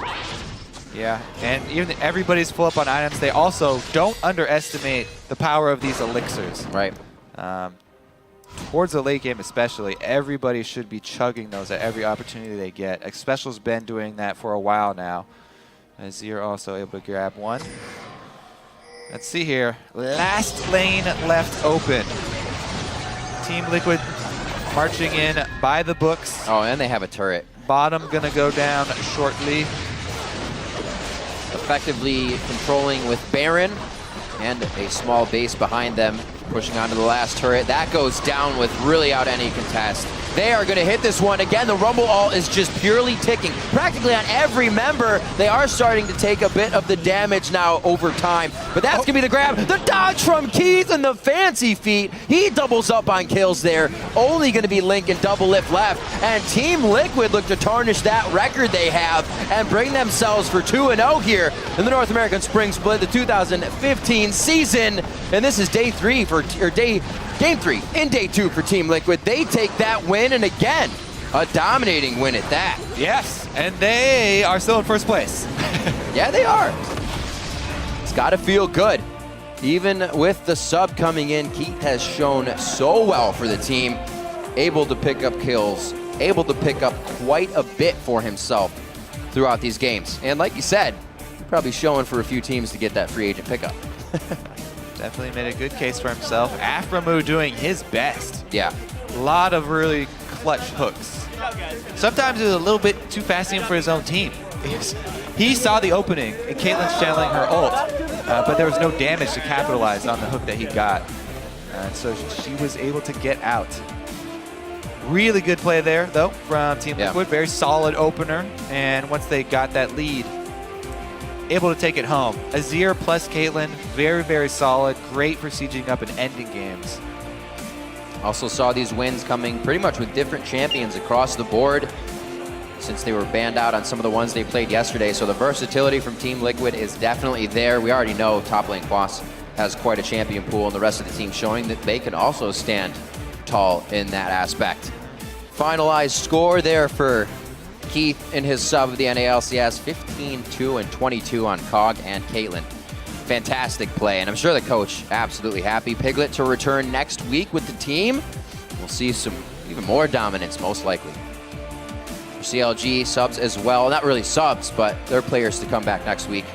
Yeah, and even everybody's full up on items. They also don't underestimate the power of these elixirs. Right. Towards the late game especially, everybody should be chugging those at every opportunity they get. Special's been doing that for a while now. Azir also able to grab one. Let's see here. Last lane left open. Team Liquid marching in by the books. Oh, and they have a turret. Bottom gonna go down shortly. Effectively controlling with Baron and a small base behind them. Pushing onto the last turret. That goes down without any contest. They are going to hit this one. Again, the Rumble ult is just purely ticking. Practically on every member, they are starting to take a bit of the damage now over time. But that's going to be the grab. The dodge from Keith and the fancy feet. He doubles up on kills there. Only going to be Link and double lift left. And Team Liquid look to tarnish that record they have and bring themselves for 2-0 here in the North American Spring Split, the 2015 season. And this is day 3 for game 3 in day 2 for Team Liquid. They take that win, and again, a dominating win at that. Yes, and they are still in first place. Yeah, they are. It's got to feel good. Even with the sub coming in, Keith has shown so well for the team, able to pick up kills, able to pick up quite a bit for himself throughout these games. And like you said, probably showing for a few teams to get that free agent pickup. Definitely made a good case for himself. Aframu doing his best. Yeah. A lot of really clutch hooks. Sometimes it was a little bit too fast even for his own team. He saw the opening and Caitlyn's channeling her ult, but there was no damage to capitalize on the hook that he got. So she was able to get out. Really good play there, though, from Team Liquid. Very solid opener. And once they got that lead, able to take it home. Azir plus Caitlyn, very, very solid. Great for sieging up and ending games. Also saw these wins coming pretty much with different champions across the board since they were banned out on some of the ones they played yesterday. So the versatility from Team Liquid is definitely there. We already know top lane Quas has quite a champion pool, and the rest of the team showing that they can also stand tall in that aspect. Finalized score there for Keith in his sub of the NALCS, 15-2 and 22 on COG and Caitlyn. Fantastic play, and I'm sure the coach absolutely happy. Piglet to return next week with the team. We'll see some even more dominance, most likely. For CLG, subs as well. Not really subs, but their players to come back next week.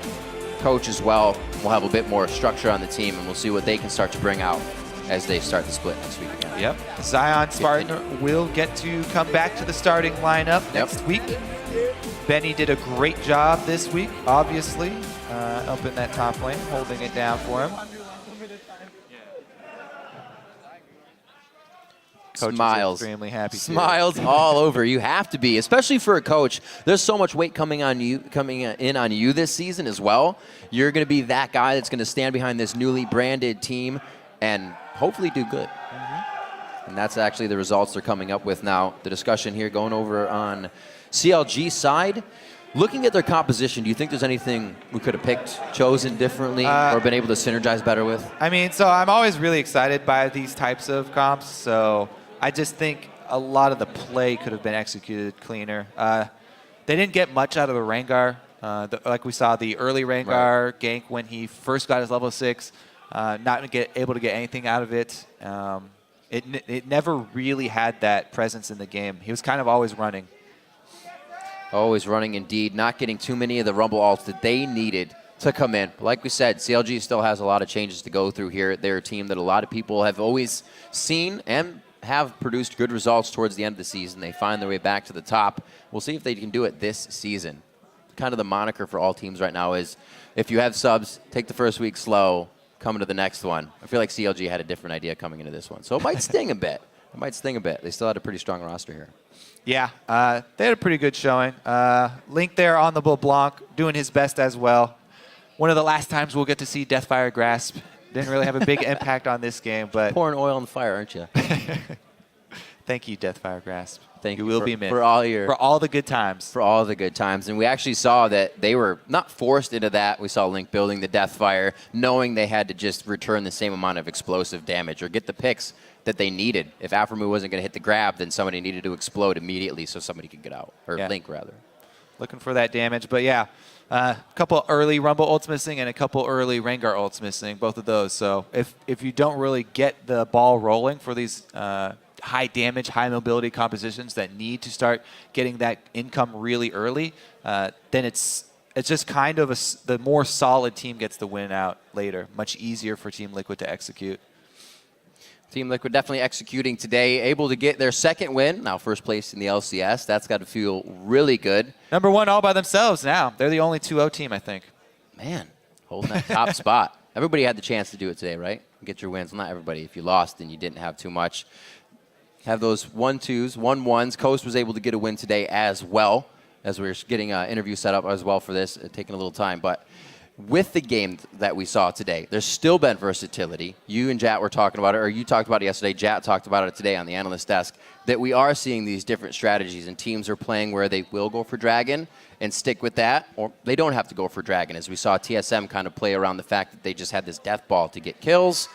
Coach as well. We'll have a bit more structure on the team, and we'll see what they can start to bring out as they start the split next week again. Yep. Zion Spartan will get to come back to the starting lineup next week. Benny did a great job this week, obviously, up in that top lane, holding it down for him. Coach is Smiles. extremely happy. Smiles all over. You have to be, especially for a coach. There's so much weight coming in on you this season as well. You're going to be that guy that's going to stand behind this newly branded team and hopefully do good. And that's actually the results they're coming up with now. The discussion here going over on CLG side. Looking at their composition, do you think there's anything we could have picked, chosen differently, or been able to synergize better with? I mean, so I'm always really excited by these types of comps. So I just think a lot of the play could have been executed cleaner. They didn't get much out of the Rengar. Like we saw the early Rengar gank when he first got his level 6, not able to get anything out of it. It never really had that presence in the game. He was kind of always running. Always running indeed, not getting too many of the Rumble ults that they needed to come in. Like we said, CLG still has a lot of changes to go through here. They're a team that a lot of people have always seen and have produced good results towards the end of the season. They find their way back to the top. We'll see if they can do it this season. Kind of the moniker for all teams right now is, if you have subs, take the first week slow, come into the next one. I feel like CLG had a different idea coming into this one. So it might sting a bit. It might sting a bit. They still had a pretty strong roster here. Yeah, they had a pretty good showing. Link there on the LeBlanc, doing his best as well. One of the last times we'll get to see Deathfire Grasp. Didn't really have a big impact on this game, but pouring oil on the fire, aren't you? Thank you, Deathfire Grasp. Thank you. You will be missed. For all the good times. For all the good times. And we actually saw that they were not forced into that. We saw Link building the Deathfire, knowing they had to just return the same amount of explosive damage or get the picks that they needed. If Aframu wasn't going to hit the grab, then somebody needed to explode immediately so somebody could get out. Or Link, rather. Looking for that damage. But yeah, a couple early Rumble ults missing and a couple early Rengar ults missing, both of those. So if you don't really get the ball rolling for these high damage, high mobility compositions that need to start getting that income really early, then it's just kind of the more solid team gets the win out later. Much easier for Team Liquid to execute. Team Liquid definitely executing today, able to get their second win. Now first place in the LCS. That's got to feel really good. Number 1 all by themselves now. They're the only 2-0 team, I think. Man, holding that top spot. Everybody had the chance to do it today, right? Get your wins. Well, not everybody. If you lost, then you didn't have too much. Have those 1-2s, 1-1s. Coast was able to get a win today as well, as we were getting an interview set up as well for this, taking a little time. But with the game that we saw today, there's still been versatility. You and Jat were talking about it, or you talked about it yesterday. Jat talked about it today on the analyst desk, that we are seeing these different strategies, and teams are playing where they will go for Dragon and stick with that, or they don't have to go for Dragon, as we saw TSM kind of play around the fact that they just had this death ball to get kills,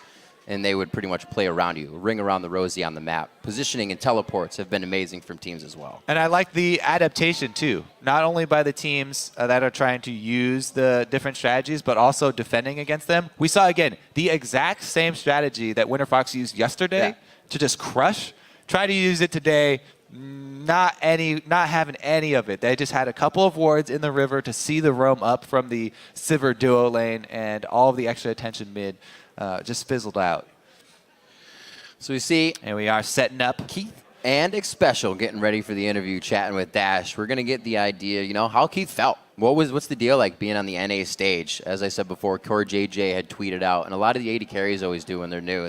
and they would pretty much play around you, ring around the rosy on the map. Positioning and teleports have been amazing from teams as well. And I like the adaptation, too. Not only by the teams that are trying to use the different strategies, but also defending against them. We saw, again, the exact same strategy that Winter Fox used yesterday to just crush. Try to use it today, not having any of it. They just had a couple of wards in the river to see the roam up from the Sivir duo lane, and all of the extra attention mid just fizzled out. So we see, and we are setting up Keith and Xpecial getting ready for the interview, chatting with Dash. We're gonna get the idea, you know, how Keith felt. What's the deal like being on the NA stage? As I said before, Core JJ had tweeted out, and a lot of the AD carries always do when they're new.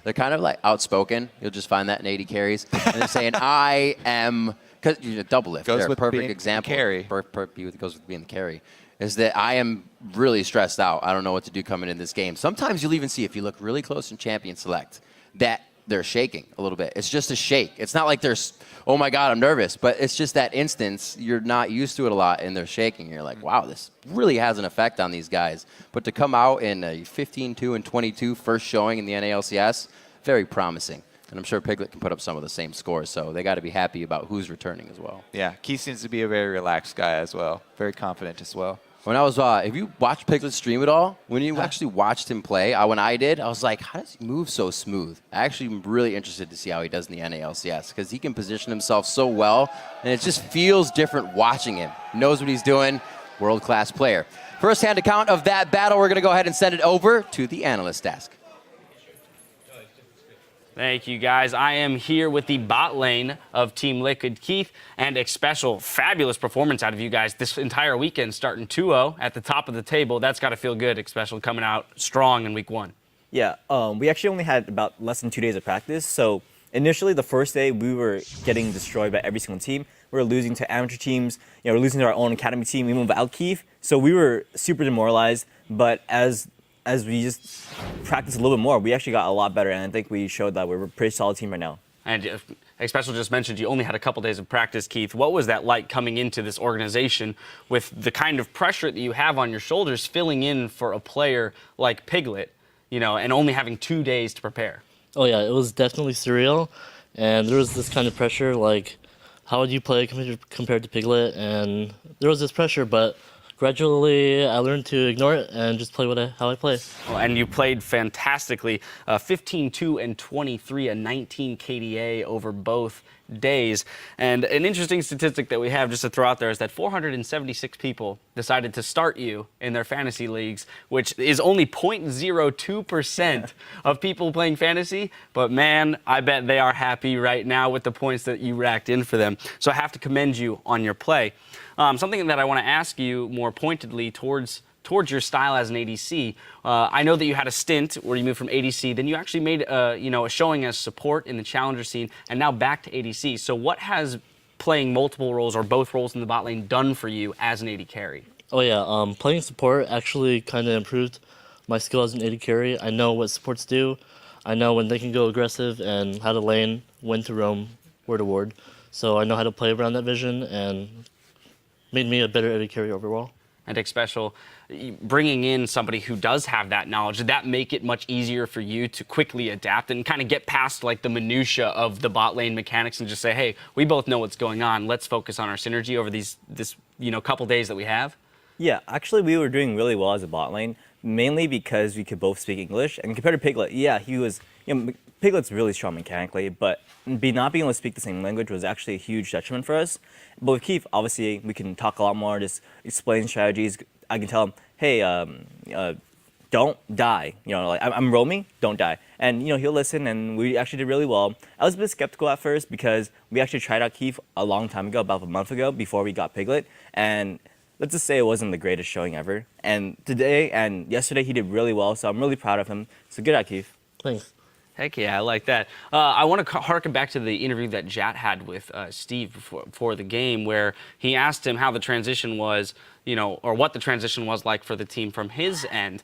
They're kind of like outspoken. You'll just find that in AD carries, and they're saying, "I am," because double lift. Goes they're with a perfect being example. carry. Goes with being the carry. Is that I am really stressed out. I don't know what to do coming in this game. Sometimes you'll even see, if you look really close in Champion Select, that they're shaking a little bit. It's just a shake. It's not like they're, oh my God, I'm nervous. But it's just that instance, you're not used to it a lot, and they're shaking. You're like, wow, this really has an effect on these guys. But to come out in a 15-2 and 22 first showing in the NALCS, very promising. And I'm sure Piglet can put up some of the same scores, so they got to be happy about who's returning as well. Yeah, Keith seems to be a very relaxed guy as well. Very confident as well. When I was, have you watched Piglet stream at all? When you actually watched him play, when I did, I was like, how does he move so smooth? I actually am really interested to see how he does in the NALCS, because he can position himself so well, and it just feels different watching him. He knows what he's doing. World-class player. First-hand account of that battle, we're going to go ahead and send it over to the analyst desk. Thank you, guys. I am here with the bot lane of Team Liquid, Keith, and a special, fabulous performance out of you guys this entire weekend, starting 2-0 at the top of the table. That's got to feel good, especially coming out strong in week 1. Yeah, we actually only had about less than 2 days of practice. So initially, the first day, we were getting destroyed by every single team. We were losing to amateur teams. You know, we're losing to our own academy team, even without Keith. So we were super demoralized. But as we just practiced a little bit more, we actually got a lot better. And I think we showed that we're a pretty solid team right now. And Special just mentioned you only had a couple days of practice, Keith. What was that like coming into this organization with the kind of pressure that you have on your shoulders, filling in for a player like Piglet, you know, and only having 2 days to prepare? Oh yeah, it was definitely surreal, and there was this kind of pressure, like, how would you play compared to Piglet? And there was this pressure, but gradually I learned to ignore it and just play how I play. Well, and you played fantastically, 15-2 and 23, a 19 KDA over both days. And an interesting statistic that we have just to throw out there is that 476 people decided to start you in their fantasy leagues, which is only 0.02% of people playing fantasy. But man, I bet they are happy right now with the points that you racked in for them. So I have to commend you on your play. Something that I want to ask you more pointedly towards your style as an ADC. I know that you had a stint where you moved from ADC, then you actually made a showing as support in the challenger scene, and now back to ADC. So what has playing multiple roles or both roles in the bot lane done for you as an AD carry? Oh yeah, playing support actually kind of improved my skill as an AD carry. I know what supports do. I know when they can go aggressive and how to lane, when to roam, where to ward. So I know how to play around that vision, and made me a better AD carry overall. And Special, bringing in somebody who does have that knowledge, did that make it much easier for you to quickly adapt and kind of get past like the minutia of the bot lane mechanics and just say, hey, we both know what's going on. Let's focus on our synergy over this couple days that we have? Yeah, actually, we were doing really well as a bot lane, mainly because we could both speak English. And compared to Piglet, yeah, he was, Piglet's really strong mechanically, but not being able to speak the same language was actually a huge detriment for us. But with Keith, obviously, we can talk a lot more, just explain strategies. I can tell him, hey, don't die. Like, I'm roaming, don't die. And, he'll listen, and we actually did really well. I was a bit skeptical at first because we actually tried out Keith a long time ago, about a month ago, before we got Piglet. And let's just say it wasn't the greatest showing ever. And today and yesterday, he did really well, so I'm really proud of him. So good out, Keith. Thanks. Heck yeah, I like that. I want to harken back to the interview that Jat had with Steve before the game, where he asked him how the transition was, or what the transition was like for the team from his end.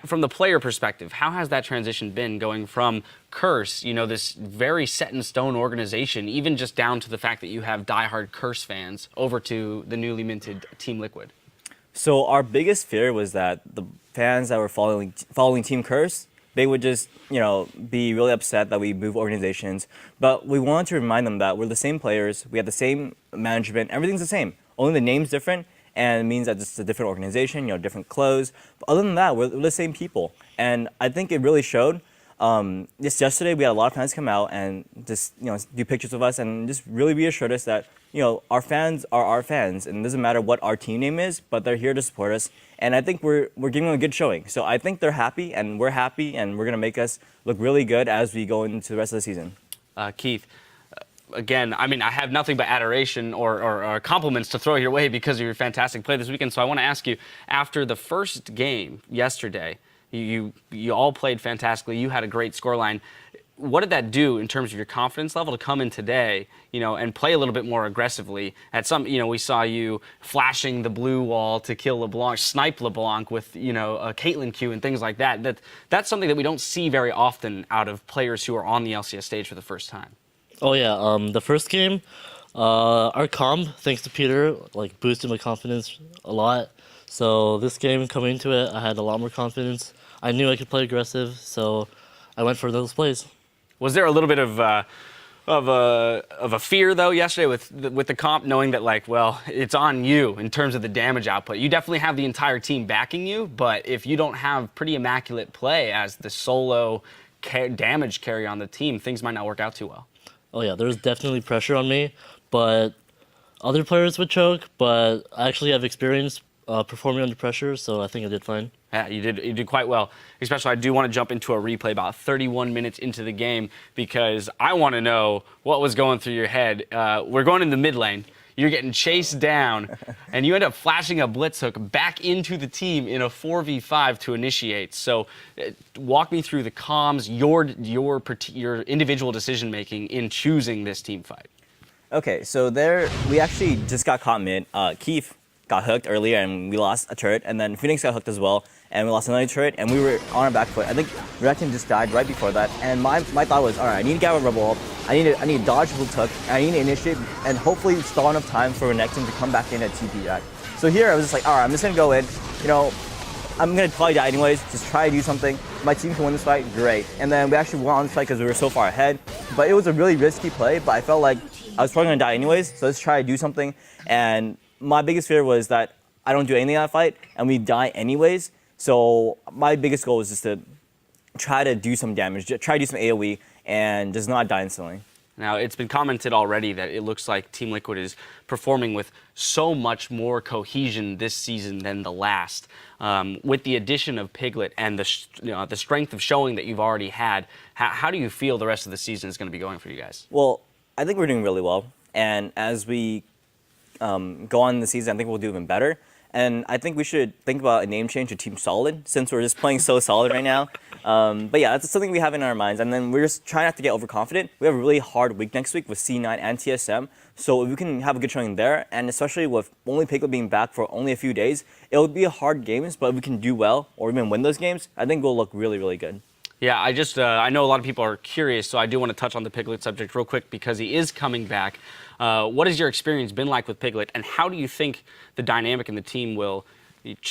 From the player perspective, how has that transition been going from Curse, this very set-in-stone organization, even just down to the fact that you have diehard Curse fans, over to the newly minted Team Liquid? So our biggest fear was that the fans that were following Team Curse, they would just, be really upset that we move organizations. But we wanted to remind them that we're the same players, we have the same management, everything's the same. Only the name's different, and it means that it's a different organization, different clothes. But other than that, we're the same people. And I think it really showed. Just yesterday, we had a lot of fans come out and just, do pictures of us and just really reassured us that, our fans are our fans, and it doesn't matter what our team name is, but they're here to support us. And I think we're giving them a good showing. So I think they're happy, and we're happy, and we're going to make us look really good as we go into the rest of the season. Keith, again, I have nothing but adoration or compliments to throw your way because of your fantastic play this weekend. So I want to ask you, after the first game yesterday, you all played fantastically. You had a great scoreline. What did that do in terms of your confidence level to come in today, and play a little bit more aggressively? At some, we saw you flashing the blue wall to kill LeBlanc, snipe LeBlanc with, a Caitlyn Q and things like that. That's something that we don't see very often out of players who are on the LCS stage for the first time. Oh yeah, the first game, our comp, thanks to Peter, boosted my confidence a lot. So this game, coming into it, I had a lot more confidence. I knew I could play aggressive, so I went for those plays. Was there a little bit of a fear though yesterday with the comp, knowing that it's on you in terms of the damage output? You definitely have the entire team backing you, but if you don't have pretty immaculate play as the solo damage carry on the team, things might not work out too well. Oh yeah, there's definitely pressure on me, but other players would choke. But I actually have experience performing under pressure, so I think I did fine. Yeah, you did quite well. Especially, I do want to jump into a replay about 31 minutes into the game because I want to know what was going through your head. We're going in the mid lane. You're getting chased down, and you end up flashing a blitz hook back into the team in a 4v5 to initiate. So, walk me through the comms, your individual decision making in choosing this team fight. Okay, so we actually just got caught mid. Keith got hooked earlier and we lost a turret, and then Phoenix got hooked as well and we lost another turret, and we were on our back foot. I think Red Team just died right before that, and my thought was, all right, I need to get a rebel up, I need to dodge blitz hook, and I need to initiate and hopefully stall enough time for the next team to come back in at TP back. So here I was just like, all right, I'm just gonna go in, I'm gonna probably die anyways, just try to do something. My team can win this fight, great. And then we actually won on this fight because we were so far ahead, but it was a really risky play, but I felt like I was probably gonna die anyways, so let's try to do something. And my biggest fear was that I don't do anything in that fight, and we die anyways. So my biggest goal was just to try to do some damage, try to do some AoE, and just not die instantly. Now, it's been commented already that it looks like Team Liquid is performing with so much more cohesion this season than the last. With the addition of Piglet and the strength of showing that you've already had, how do you feel the rest of the season is going to be going for you guys? Well, I think we're doing really well, and as we go on in the season, I think we'll do even better. And I think we should think about a name change to Team Solid, since we're just playing so solid right now. But yeah, that's something we have in our minds. And then we're just trying not to get overconfident. We have a really hard week next week with C9 and TSM. So if we can have a good showing there, and especially with only Piglet being back for only a few days, it will be a hard games, but if we can do well or even win those games, I think we'll look really, really good. Yeah, I know a lot of people are curious, so I do want to touch on the Piglet subject real quick because he is coming back. What has your experience been like with Piglet, and how do you think the dynamic in the team will,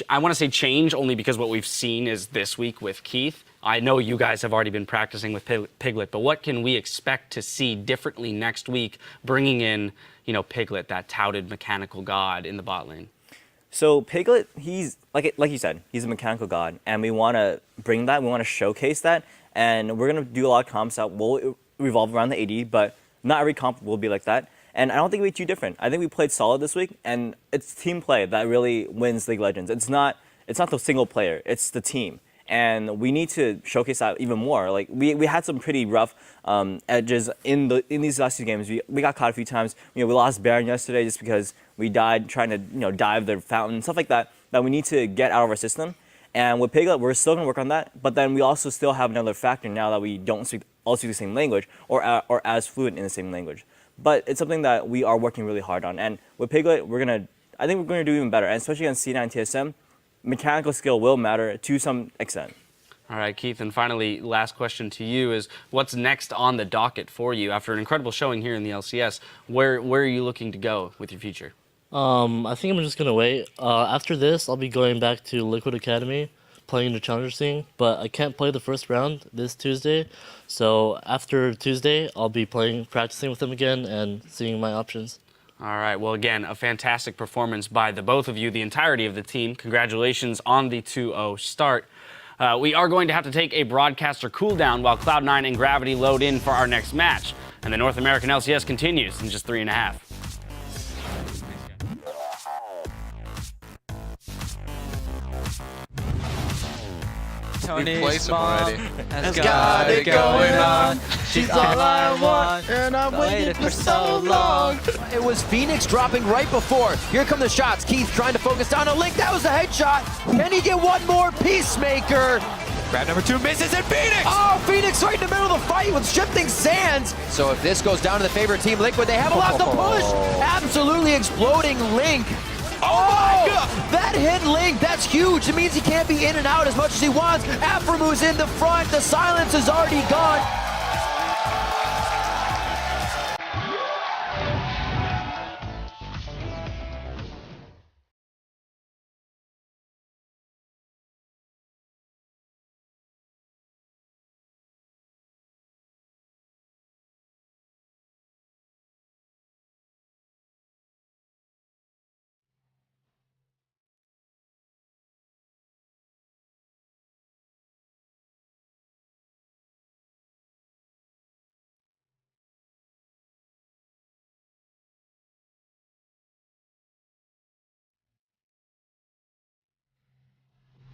I want to say change only because what we've seen is this week with Keith. I know you guys have already been practicing with Piglet, but what can we expect to see differently next week, bringing in, Piglet, that touted mechanical god in the bot lane? So Piglet, he's like you said, he's a mechanical god, and we want to bring that. We want to showcase that, and we're gonna do a lot of comps that will revolve around the AD, but not every comp will be like that. And I don't think we're too different. I think we played solid this week, and it's team play that really wins League of Legends. It's not the single player, it's the team. And we need to showcase that even more. Like we had some pretty rough edges in these last two games. We got caught a few times. We lost Baron yesterday just because we died trying to dive the fountain, stuff like that we need to get out of our system. And with Piglet, we're still gonna work on that. But then we also still have another factor now that we don't all speak the same language or as fluent in the same language. But it's something that we are working really hard on. And with Piglet, I think we're gonna do even better. And especially on C9 and TSM, mechanical skill will matter to some extent. All right, Keith, and finally, last question to you is, what's next on the docket for you? After an incredible showing here in the LCS, where are you looking to go with your future? I think I'm just going to wait. After this, I'll be going back to Liquid Academy, playing the Challenger scene, but I can't play the first round this Tuesday. So after Tuesday, I'll be practicing with them again and seeing my options. All right, well, again, a fantastic performance by the both of you, the entirety of the team. Congratulations on the 2-0 start. We are going to have to take a broadcaster cooldown while Cloud9 and Gravity load in for our next match. And the North American LCS continues in just 3.5. Tony's mom has got it going on. She's all I want, and I'm waiting for so long. It was Phoenix dropping right before. Here come the shots. Keith trying to focus down a Link. That was a headshot. Can he get one more? Peacemaker. Grab number 2 misses, and Phoenix! Oh, Phoenix right in the middle of the fight with shifting sands. So if this goes down to the favorite team, Liquid, they have a lot to push. Absolutely exploding Link. Oh my God! That hit Link, that's huge. It means he can't be in and out as much as he wants. Aframu's in the front. The silence is already gone.